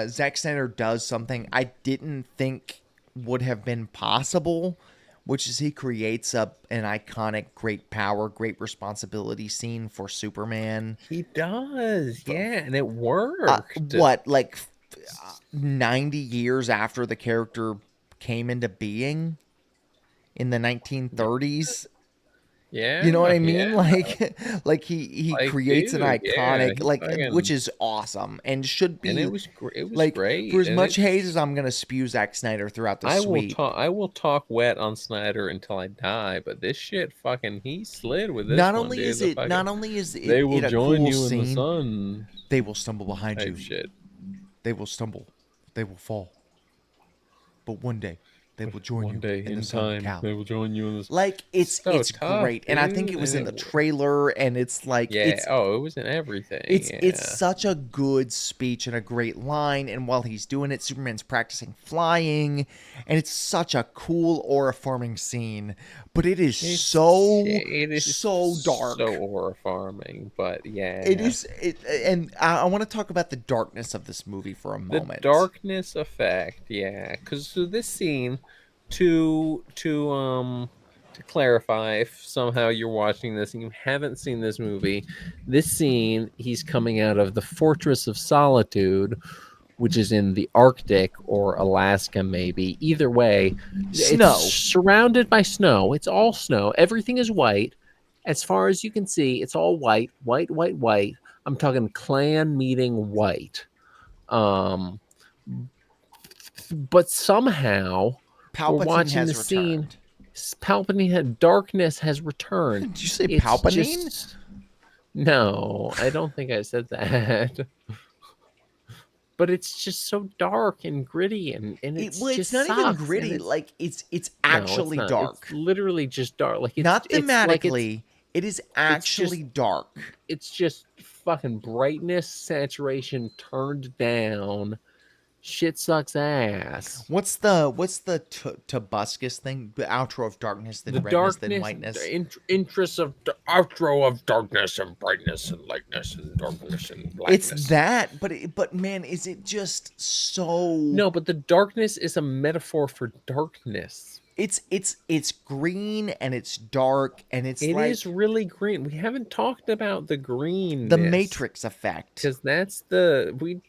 Zack Snyder does something I didn't think would have been possible, which is he creates an iconic great power, great responsibility scene for Superman.
He does, yeah, and it worked.
What, like 90 years after the character came into being in the
Yeah,
1930s? You know what
yeah,
I
yeah.
mean? Like he
Like,
creates an
dude, yeah,
iconic,
he
like, which
fucking
is awesome and should
and it
be
was it was
like, for
great,
as
and
much hate
it's
as I'm gonna spew Zack Snyder throughout the suite.
I will talk wet on Snyder until I die, but this shit fucking he slid with this
Not
one,
only
dude.
is
The
it
fucking
not only is
they will
it a
join
cool
you in the
scene,
sun
they will stumble behind
type
you.
shit.
They will stumble. They will fall. But one day they
But
will join
one
you
day
in the
in
sun,
time
Cal.
they will join you in this.
Like
So
it's
tough,
great. And I think
dude,
it was
and
in
it
the trailer and it's like
yeah. Oh, it was in everything.
it's
Yeah,
such a good speech and a great line, and while he's doing it, Superman's practicing flying, and it's such a cool aura forming scene, but it is
it is
so
so
dark.
horrifying, but
It
yeah.
is and I want to talk about the darkness of this movie for a
The
moment.
darkness effect, yeah, because so this scene, to clarify, if somehow you're watching this and you haven't seen this movie, this scene he's coming out of the Fortress of Solitude, which is in the Arctic or Alaska, maybe. Either way, it's
Snow.
surrounded by snow. It's all snow. Everything is white. As far as you can see, it's all white, white, white, white. I'm talking clan meeting white. Um, but somehow we're
Palpatine
watching the
has
scene.
returned.
Palpatine had darkness has returned.
Did you say
It's
Palpatine?
just no, I don't think I said that. But it's just so dark and gritty and
Well,
it's
it's
just
not even
sucks. And
gritty.
it's
Like it's
no, it's
actually
not. It's
dark.
literally just dark. Like
Not
it's like
thematically. It is
it's
actually
just
dark.
it's just fucking brightness saturation turned down. Shit sucks ass.
What's the Tobuscus thing? The outro of darkness,
The
then redness, then
darkness,
whiteness.
interest of the outro of darkness and brightness and lightness and darkness and
It's
blackness.
that, but man, is it just so?
No, but the darkness is a metaphor for darkness.
It's green and it's dark and it's
It is
like
really green. We haven't talked about the
the
greenness
Matrix effect.
because that's the we.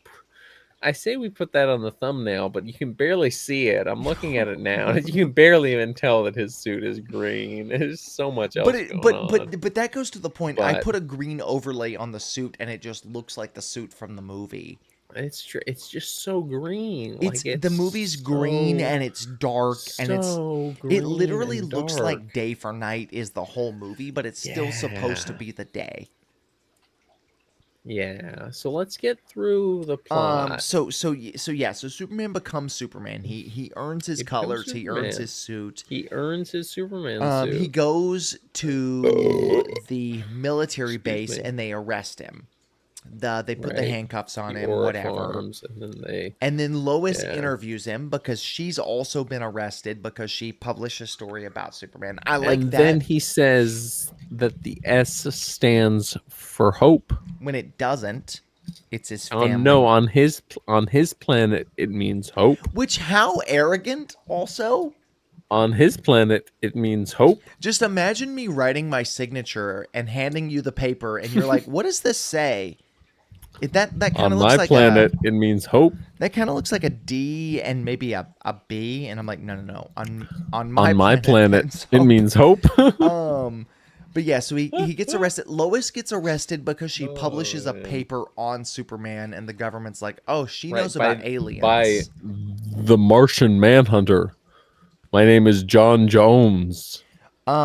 I say we put that on the thumbnail, but you can barely see it. I'm looking at it now, and you can barely even tell that his suit is green. There's so much
But
else
it,
going on.
but that goes to the point. I
But
put a green overlay on the suit, and it just looks like the suit from the movie.
it's true. It's just so green.
It's
Like
the movie's
it's
green and it's dark and
so
it
green
literally
and
looks like
dark.
day for night is the whole movie, but it's still supposed to
Yeah.
be the day.
Yeah. So let's get through the plot.
So Superman becomes Superman. He earns his
He becomes
colors. He earns
Superman.
his suit.
He earns his Superman
He
suit.
goes to the military
Excuse
base
me.
and they arrest him. They put the
Right.
handcuffs on
The
him,
aura
whatever.
farms, and then they,
And then Lois
yeah.
interviews him because she's also been arrested because she published a story about Superman. I like
And then
that.
he says that the S stands for hope.
When it doesn't, it's his
On no,
family.
on his planet, it means hope.
Which, how arrogant, also?
On his planet, it means hope.
Just imagine me writing my signature and handing you the paper, and you're like, what does this say? That kind
On
of looks
my
like a
planet, it means hope.
that kind of looks like a D and maybe a B, and I'm like, no. On my
On my
planet,
planet,
that's
it
hope.
means hope.
Um, but yeah, so he gets arrested. Lois gets arrested because she publishes a
Oh,
paper on Superman, and the government's like, oh, she knows
right,
about
by
aliens.
the Martian Manhunter. My name is John Jones.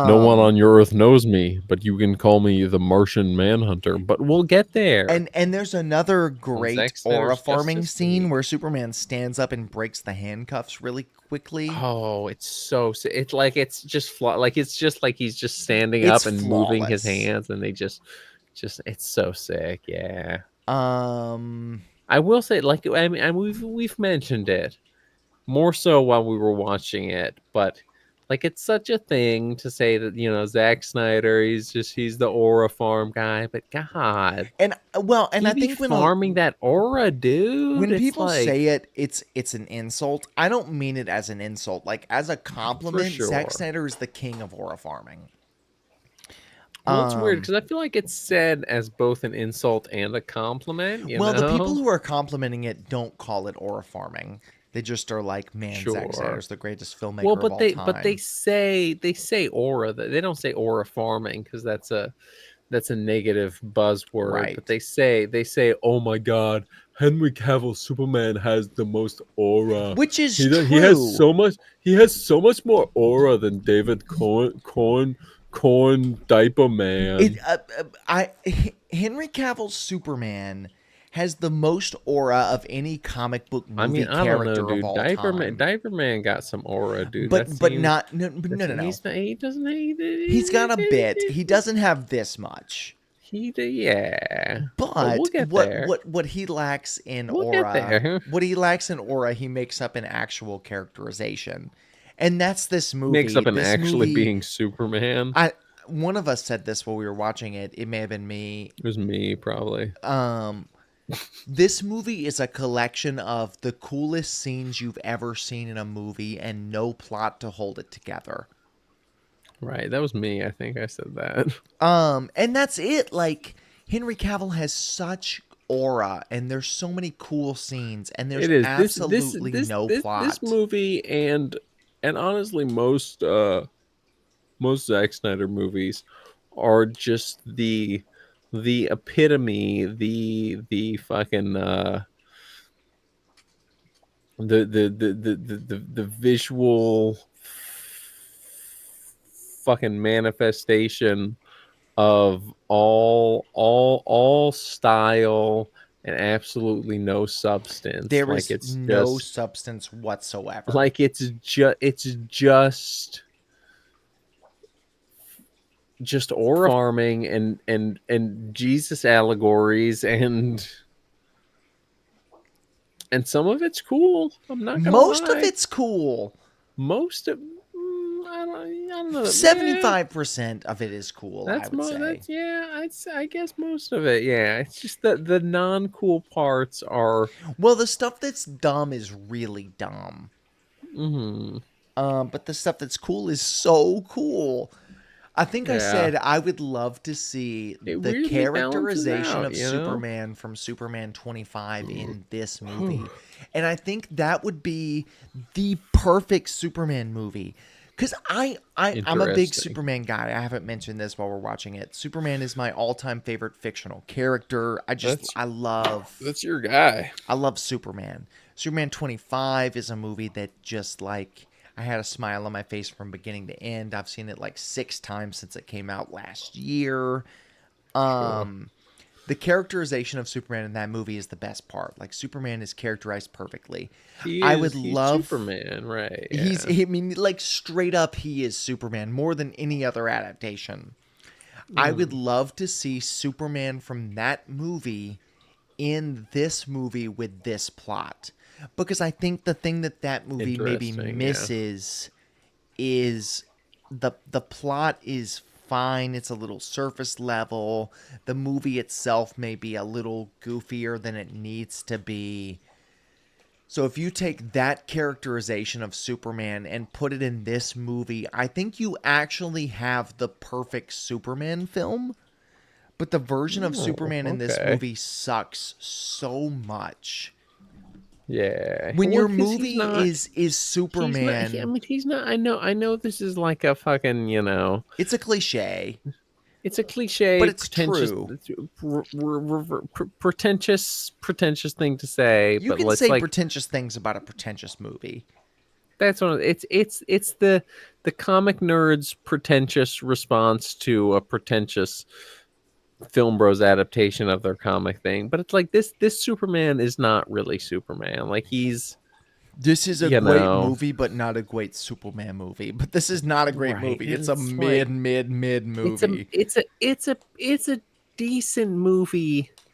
No one
Um,
on your Earth knows me, but you can call me the Martian Manhunter. But we'll get there
and there's another
on
great
Zack
aura
Snyder's
farming
Justice
scene where
League.
Superman stands up and breaks the handcuffs really quickly.
Oh, it's so it's like it's just like it's just like he's just standing
It's
up and moving his
flawless.
hands, and they just it's so sick. Yeah,
Um,
I will say, like I mean, we've mentioned it. more so while we were watching it, but like it's such a thing to say that Zack Snyder, he's the aura farm guy, but God,
And well, and I
he be
think
farming that aura, dude.
when
It's
people say
like
it's an insult. I don't mean it as an insult. Like as a
for
compliment, Zack
sure.
Snyder is the king of aura farming.
Well, it's weird
Um,
because I feel like it's said as both an insult and a compliment.
well, the people who are complimenting it don't call it aura farming. They just are like, "Man, Zack
Sure.
Snyder's the greatest
Well,
filmmaker of
but
all
they
time."
say aura. They don't say aura farming because that's a negative buzzword. But
Right.
they say, oh my God, Henry Cavill Superman has the most aura.
Which is
He has
true.
so much more aura than David Corn Diaper
It
Man.
Henry Cavill's Superman has the most aura of any comic book
I mean,
movie
I don't know,
character of
dude.
all time.
Diaper Man got some aura, dude. That
But
seems
not no no no no.
he's not. He doesn't.
He's got a bit. He doesn't have this much.
Yeah. But we'll
But
get there.
what he lacks in
We'll get
aura,
there.
he makes up in actual characterization. And that's this
Makes
movie.
up an
This
actually
movie
being Superman.
I one of us said this while we were watching it. It may have been me.
It was me, probably.
Um this movie is a collection of the coolest scenes you've ever seen in a movie and no plot to hold it together.
Right. That was me. I think I said that.
And that's it. Like Henry Cavill has such aura and there's so many cool scenes and there's
It is
absolutely no
this
plot.
movie and honestly most Zack Snyder movies are just the epitome, the fucking the visual fucking manifestation of all style and absolutely no substance.
There
Like
is
it's
no
just
substance whatsoever.
like it's just aura farming and Jesus allegories and some of it's cool. I'm not gonna
Most of
lie.
it's cool.
Most of I don't know. Yeah,
75% of it is cool, I would say.
That's yeah. I guess most of it. Yeah, it's just that the non cool parts are.
Well, the stuff that's dumb is really dumb.
Hmm.
But the stuff that's cool is so cool. I think I
Yeah,
said I would love to see
it
the
weirdly balances
characterization
out.
of Superman from Superman 25 in this
Whew.
movie. And I think that would be the perfect Superman movie. Because I'm a big
Interesting.
Superman guy. I haven't mentioned this while we're watching it. Superman is my all-time favorite fictional character.
That's
I
your guy.
love Superman. Superman 25 is a movie that just like I had a smile on my face from beginning to end. I've seen it like 6 times since it came out last year.
Sure.
Um the characterization of Superman in that movie is the best part. Like Superman is characterized perfectly. I would
He's
love
Superman, right?
he's
Yeah.
I mean like straight up he is Superman more than any other adaptation. I would
Mm,
love to see Superman from that movie in this movie with this plot because I think the thing that movie maybe
interesting. Yeah.
misses is the plot is fine, it's a little surface level, the movie itself may be a little goofier than it needs to be. So if you take that characterization of Superman and put it in this movie, I think you actually have the perfect Superman film. But the version of
Oh,
Superman in this
okay.
movie sucks so much.
Yeah.
When
Well,
your
because
movie is
he's not. I
Superman,
mean, he's not. I know. This is like a fucking.
it's a cliche,
It's a
but
cliche,
it's
pretentious,
true.
pretentious thing to say.
You
But
can
let's
say
like
pretentious things about a pretentious movie.
that's one. It's the comic nerds' pretentious response to a pretentious Film Bros adaptation of their comic thing. But it's like this Superman is not really Superman. Like he's
This is a
you
great
know
movie, but not a great Superman movie. But this is not a great
right.
movie. It's a
It's like
mid
it's a
movie.
it's a it's a it's a decent movie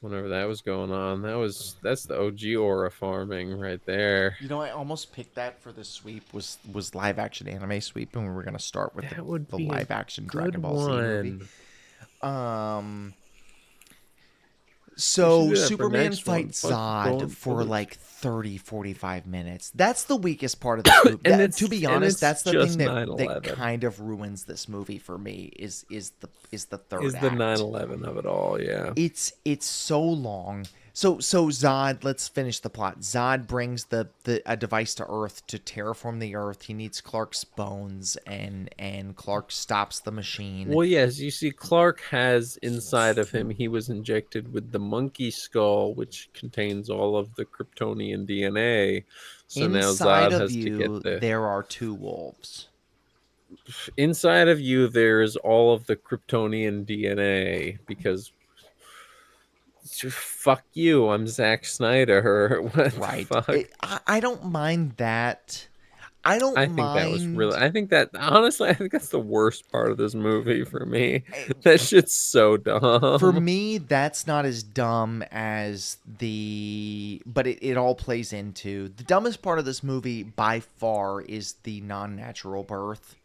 whenever that was going on. That's the OG aura farming right there.
You know, I almost picked that for the sweep was live action anime sweep, and we were gonna start with
That would
the
be a
live action
good
Dragon Ball Z movie.
one.
Um,
We should
so
do that for
Superman
next one.
fights
Fuck
Zod
going
for
forward.
like 30, 45 minutes. That's the weakest part of this movie.
and
That, to
it's
be
and
honest,
it's
that's the thing
just
that
9/11.
kind of ruins this movie for me is the third
Is the
act.
9/11 of it all, yeah.
It's so long. So Zod, let's finish the plot. Zod brings the a device to Earth to terraform the Earth. He needs Clark's bones, and Clark stops the machine.
Well, yes, you see, Clark has inside of him, he was injected with the monkey skull, which contains all of the Kryptonian DNA. So now
Inside
Zod
of
has to get
you,
the
there are two wolves.
inside of you. There's all of the Kryptonian DNA because fuck you, I'm Zack Snyder. What the
Right.
fuck?
I don't mind that. I don't
I think that was really.
mind.
I think that honestly, I think that's the worst part of this movie for me.
eh,
That shit's so
For
dumb.
me, that's not as dumb as the. But it all plays into. The dumbest part of this movie by far is the non natural birth.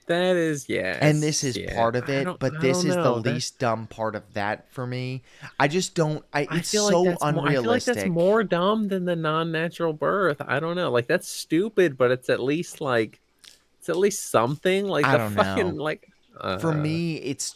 That is
And this
yes,
is
yeah.
part of it, but
I
this
don't
is the
know. That
least dumb part of that for me. I just don't.
I
It's
feel like
so
that's more. I feel like that's
unrealistic.
more dumb than the non-natural birth. I don't know. Like that's stupid, but it's at least like it's at least something. Like
I
the
don't
fucking
know.
like.
For me, it's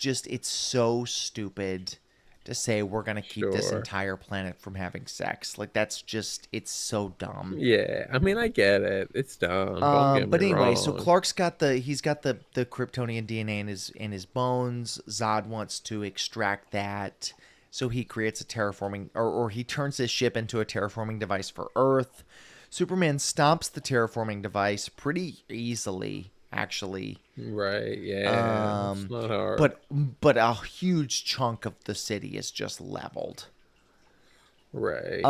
so stupid to say we're gonna keep this
Sure.
entire planet from having sex. Like that's just it's so dumb.
Yeah. I mean, I get it. It's dumb. Don't get me
But anyway, so
wrong.
Clark's got the Kryptonian DNA in his bones. Zod wants to extract that, so he creates a terraforming or he turns his ship into a terraforming device for Earth. Superman stops the terraforming device pretty easily, actually.
Right. Yeah. It's
Um,
not hard.
but a huge chunk of the city is just leveled.
Right.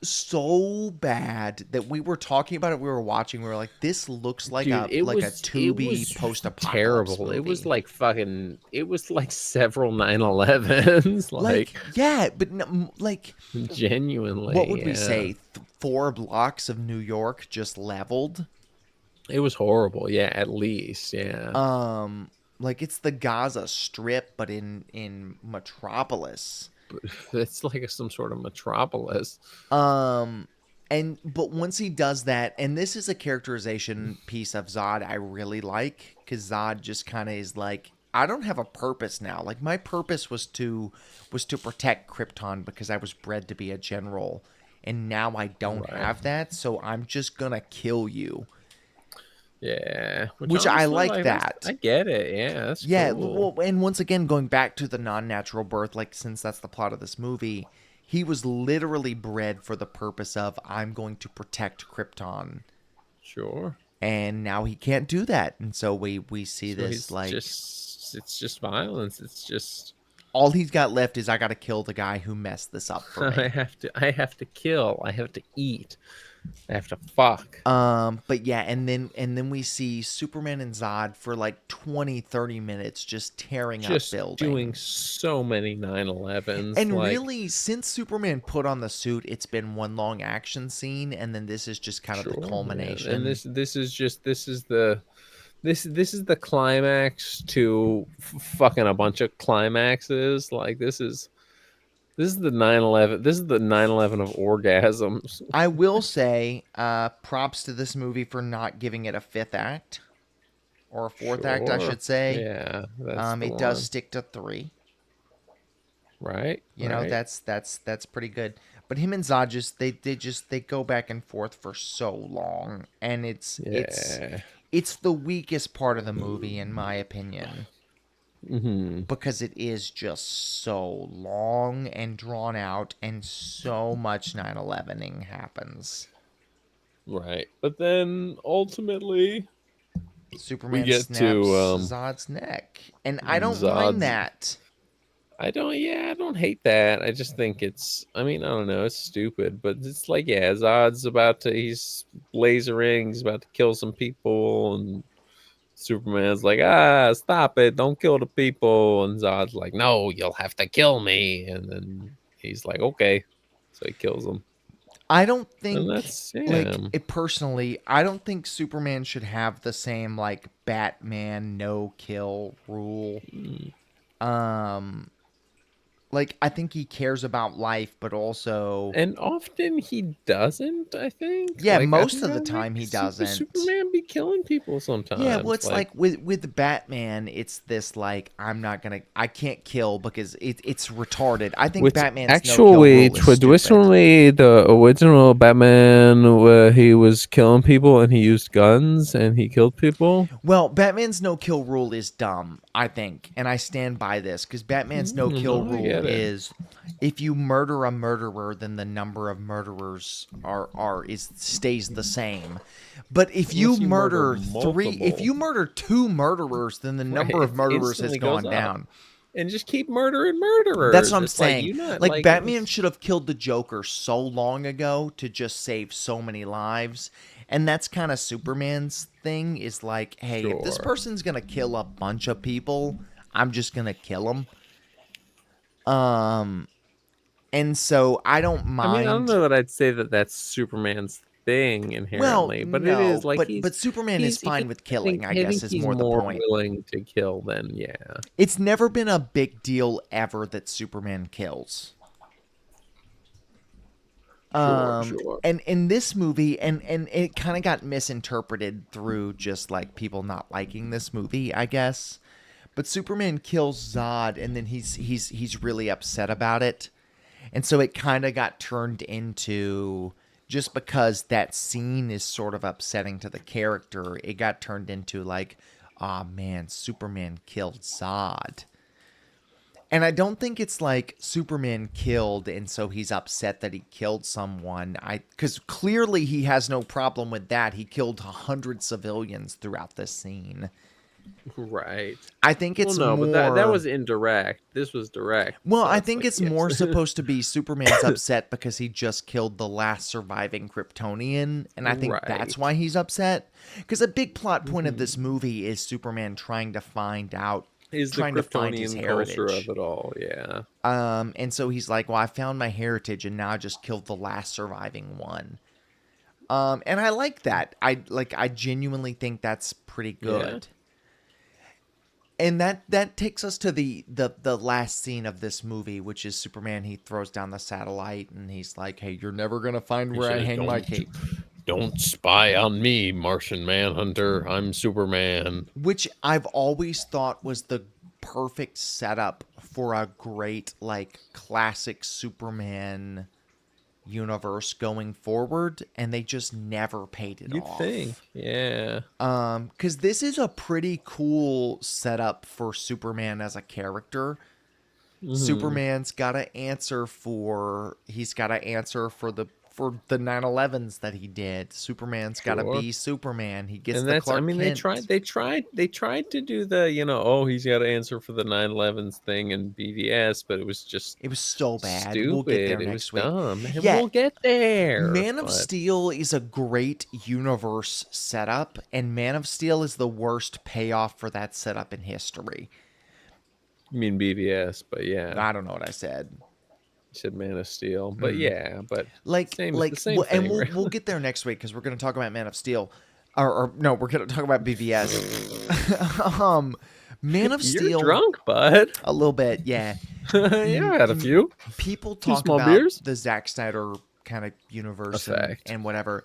So bad that we were talking about it. We were watching. We were like, "This looks
Dude,
like a
it
Tubi
was
post-apocalypse
terrible. It was
movie."
like fucking it was like several 9/11s like
Like, yeah, but no, like, what
genuinely,
would we
yeah.
say? 4 blocks of New York just leveled.
It was horrible. Yeah, at least, yeah.
Like it's the Gaza Strip, but in Metropolis.
But it's like some sort of metropolis.
Um, but once he does that, and this is a characterization piece of Zod I really like, because Zod just kind of is like, I don't have a purpose now. Like my purpose was to protect Krypton because I was bred to be a general, and now I don't
Right.
have that, so I'm just gonna kill you.
Yeah. Which
Which I
honestly,
like
like that's
that.
I get it. Yeah, that's
Yeah,
cool.
well, and once again, going back to the non-natural birth, like since that's the plot of this movie, he was literally bred for the purpose of I'm going to protect Krypton,
Sure.
and now he can't do that, and so we see
So
this
he's
like
just it's just violence. It's just
all he's got left is I got to kill the guy who messed this up for me.
I have to kill. I have to eat. I have to fuck.
But yeah, and then we see Superman and Zod for like 20-30 minutes just tearing up
Just doing
buildings.
so many 9/11s.
And
Like,
really, since Superman put on the suit, it's been one long action scene, and then this is just kind of the
sure, yeah. And
culmination.
this is just this is the climax to fucking a bunch of climaxes. Like this is the 9/11. This is the 9/11 of orgasms.
I will say, props to this movie for not giving it a fifth act or a fourth act, I
Sure.
should say.
Yeah, that's the
It does
one.
stick to three.
Right?
You know,
Right?
that's pretty good. But him and Zod just they go back and forth for so long, and
Yeah.
it's the weakest part of the movie in my opinion.
Mhm.
Because it is just so long and drawn out and so much 9/11ing happens.
Right. But then ultimately we
Superman
get to
snaps Zod's neck. And I don't mind
Zod's
that.
I don't hate that. I just think it's, I mean, I don't know, it's stupid, but it's like, yeah, Zod's about to, he's lasering, he's about to kill some people, and Superman's like, ah, stop it, don't kill the people, and Zod's like, no, you'll have to kill me, and then he's like, okay, so he kills him,
I don't
and
think,
that's
like, it personally, I don't think Superman should have the same, like, Batman no kill rule.
mm.
Um, like, I think he cares about life, but also,
And often he doesn't, I think.
yeah,
Like, I
most
think
of
I
the
like
time he
Super
doesn't.
Superman be killing people
Yeah, well,
sometimes.
it's
Like,
like with Batman, it's this like I can't kill because it's retarded. I think
which
Batman's no kill
actually,
rule is stupid.
traditionally, the original Batman, where he was killing people and he used guns and he killed people.
Well, Batman's no kill rule is dumb, I think, and I stand by this because Batman's no kill
No, I
rule
get it.
is if you murder a murderer, then the number of murderers are is stays the same. But
Unless you murder
if
multiple,
you murder two murderers, then the
right?
number of
It
murderers has
instantly goes
gone
up.
down.
And just keep murdering
That's what
murderers.
I'm
It's like
saying.
you not
Like
like
Batman should have killed the Joker so long ago to just save so many lives. And that's kind of Superman's thing is like, hey, if this
sure.
person's going to kill a bunch of people, I'm just going to kill them. Um and so I don't
I mean, I don't
mind.
know that I'd say that that's Superman's thing
Well,
inherently, but it is
no,
like
but Superman is
he.
fine with
I think
killing, I
I
guess
think
is
he's
more the
more
point.
willing to kill than
It's never been a big deal ever that Superman kills.
Sure, sure.
And in this movie, and it kind of got misinterpreted through just like people not liking this movie, I guess. But Superman kills Zod and then he's really upset about it. And so it kind of got turned into just because that scene is sort of upsetting to the character, it got turned into like, oh man, Superman killed Zod. And I don't think it's like Superman killed and so he's upset that he killed someone. I cuz clearly he has no problem with that. He killed 100 civilians throughout this scene.
Right.
I think
Well,
it's
no, but that
more
was indirect. This was direct,
well,
so
I
it's
think
like
it's
yes.
more supposed to be Superman's upset because he just killed the last surviving Kryptonian, and I think that's
Right.
why he's upset. Because a big plot point of
Mhm.
this movie is Superman
Is the
trying to find his
Kryptonian culture of
heritage.
it all? Yeah.
And so he's like, "Well, I found my heritage, and now I just killed the last surviving one." And I like that. I genuinely think that's pretty
Yeah.
good. And that takes us to the last scene of this movie, which is Superman. He throws down the satellite, and he's like, "Hey, you're never gonna find
He
where I
says,
hang my cape,"
Don't spy on me, Martian Manhunter. I'm Superman."
which I've always thought was the perfect setup for a great like classic Superman universe going forward, and they just never paid it
You'd think,
off.
yeah.
Because this is a pretty cool setup for Superman as a character.
Hmm.
He's got to answer for the 9/11s that he did. Superman's got to
Sure.
be Superman. He gets
And
the
that's, I
Clark
mean,
Kent.
they tried to do the, oh, he's got to answer for the 9/11s thing in BVS, but it was just
It was so bad. We'll get
stupid.
there
It was
next week.
dumb. And
Yeah,
we'll get there.
Man of
But
Steel is a great universe setup, and Man of Steel is the worst payoff for that setup in history.
you mean BVS, but yeah.
I don't know what I said.
You said Man of Steel. But yeah, but the same
And
thing,
we'll
really.
get there next week because we're going to talk about Man of Steel, or no, we're going to talk about BVS. um, Man of
You're
Steel,
drunk, bud.
a little bit, yeah.
Yeah, I had a few.
People
Two
talk
small
about
beers.
the Zack Snyder kind of
A
universe
fact.
and whatever.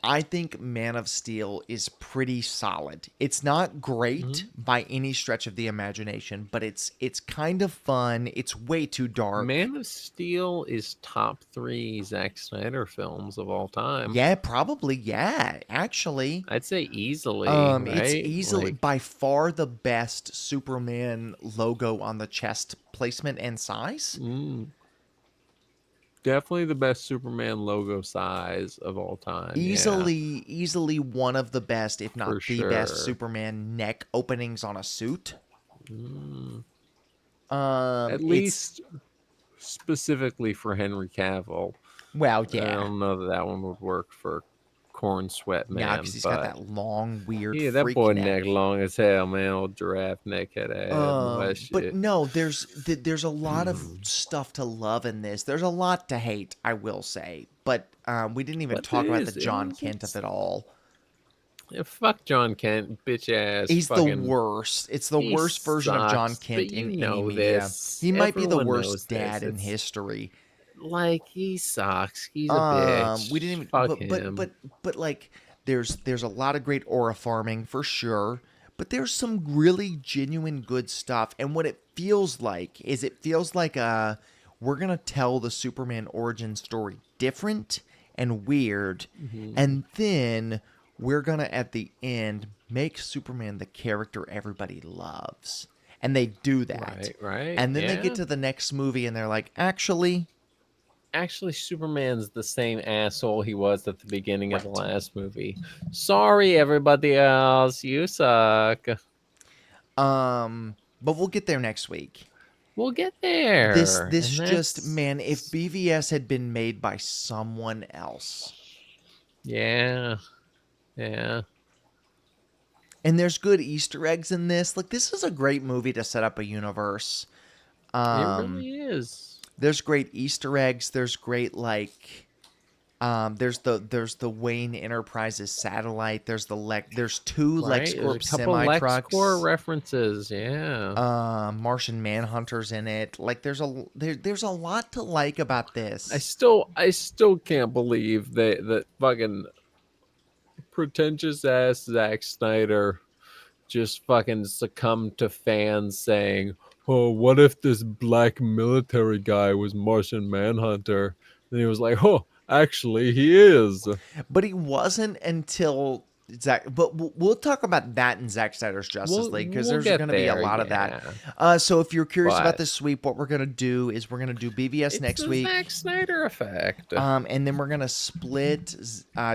I think Man of Steel is pretty solid. It's not great
Mhm.
by any stretch of the imagination, but it's kind of fun. It's way too dark.
Man of Steel is top three Zack Snyder films of all time.
Yeah, probably. Yeah, actually.
I'd say easily,
It's
right?
easily
Like,
by far the best Superman logo on the chest placement and size.
mm, definitely the best Superman logo size of all time. Yeah,
Easily one of the best, if
for
not the best
sure.
Superman neck openings on a suit.
Mm, at
It's
least specifically for Henry Cavill.
well,
I
yeah.
don't know that that one would work for unicorn sweat
Now, because
man,
he's got
but
that long, weird
yeah, that
freak
boy neck
neck.
long as hell, man. Old giraffe neck had ass, boy.
But
Shit.
no, there's a lot of stuff to love in this. There's a lot to hate, I will say. But we didn't even
But
talk about the
it
John
is,
Kent of it all.
yeah, fuck John Kent, bitch ass,
He's the
fucking.
worst. It's the
He
worst version of John
sucks, but
Kent
you
in any
know
media.
this.
He might be the
Everyone
worst
knows this.
dad in
It's
history.
like he sucks. He's a bitch.
We didn't even,
Fuck him.
but like, there's a lot of great aura farming for sure, but there's some really genuine good stuff. And what it feels like is it feels like we're gonna tell the Superman origin story different and weird,
Hmm.
and then we're gonna at the end make Superman the character everybody loves. And they do that.
Right, right,
And then they get
yeah.
to the next movie and they're like, actually,
Actually, Superman's the same asshole he was at the beginning of the
right.
last movie. Sorry, everybody else. You suck.
But we'll get there next week.
We'll get
This
there.
this
And
just man, if
that's.
BVS had been made by someone else.
Yeah, yeah.
And there's good Easter eggs in this. Like this is a great movie to set up a universe.
It
Um
really is.
there's great Easter eggs, there's great like there's the Wayne Enterprises satellite, there's two
Right? There's a
LexCorp
couple
semi
LexCorp
trucks.
references. Yeah.
Martian Manhunters in it. Like there's a lot to like about this.
I still can't believe that fucking pretentious ass Zack Snyder just fucking succumbed to fans saying, "Oh, what if this black military guy was Martian Manhunter?" And he was like, "Oh, actually, he is."
But he wasn't until Zack. But we'll talk about that in Zack Snyder's Justice League because
We'll
there's going
get
to be a
there,
lot of that.
yeah.
So if you're curious about
But
this sweep, what we're going to do is we're going to do BVS
it's
next
the Zack
week.
Snyder effect.
And then we're going to split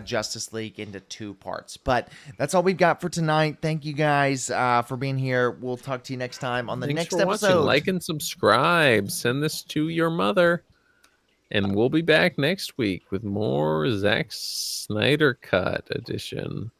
Justice League into two parts. But that's all we've got for tonight. Thank you guys for being here. We'll talk to you next time on the
Thanks
next
for watching.
episode.
Like and subscribe. Send this to your mother. And we'll be back next week with more Zack Snyder Cut edition.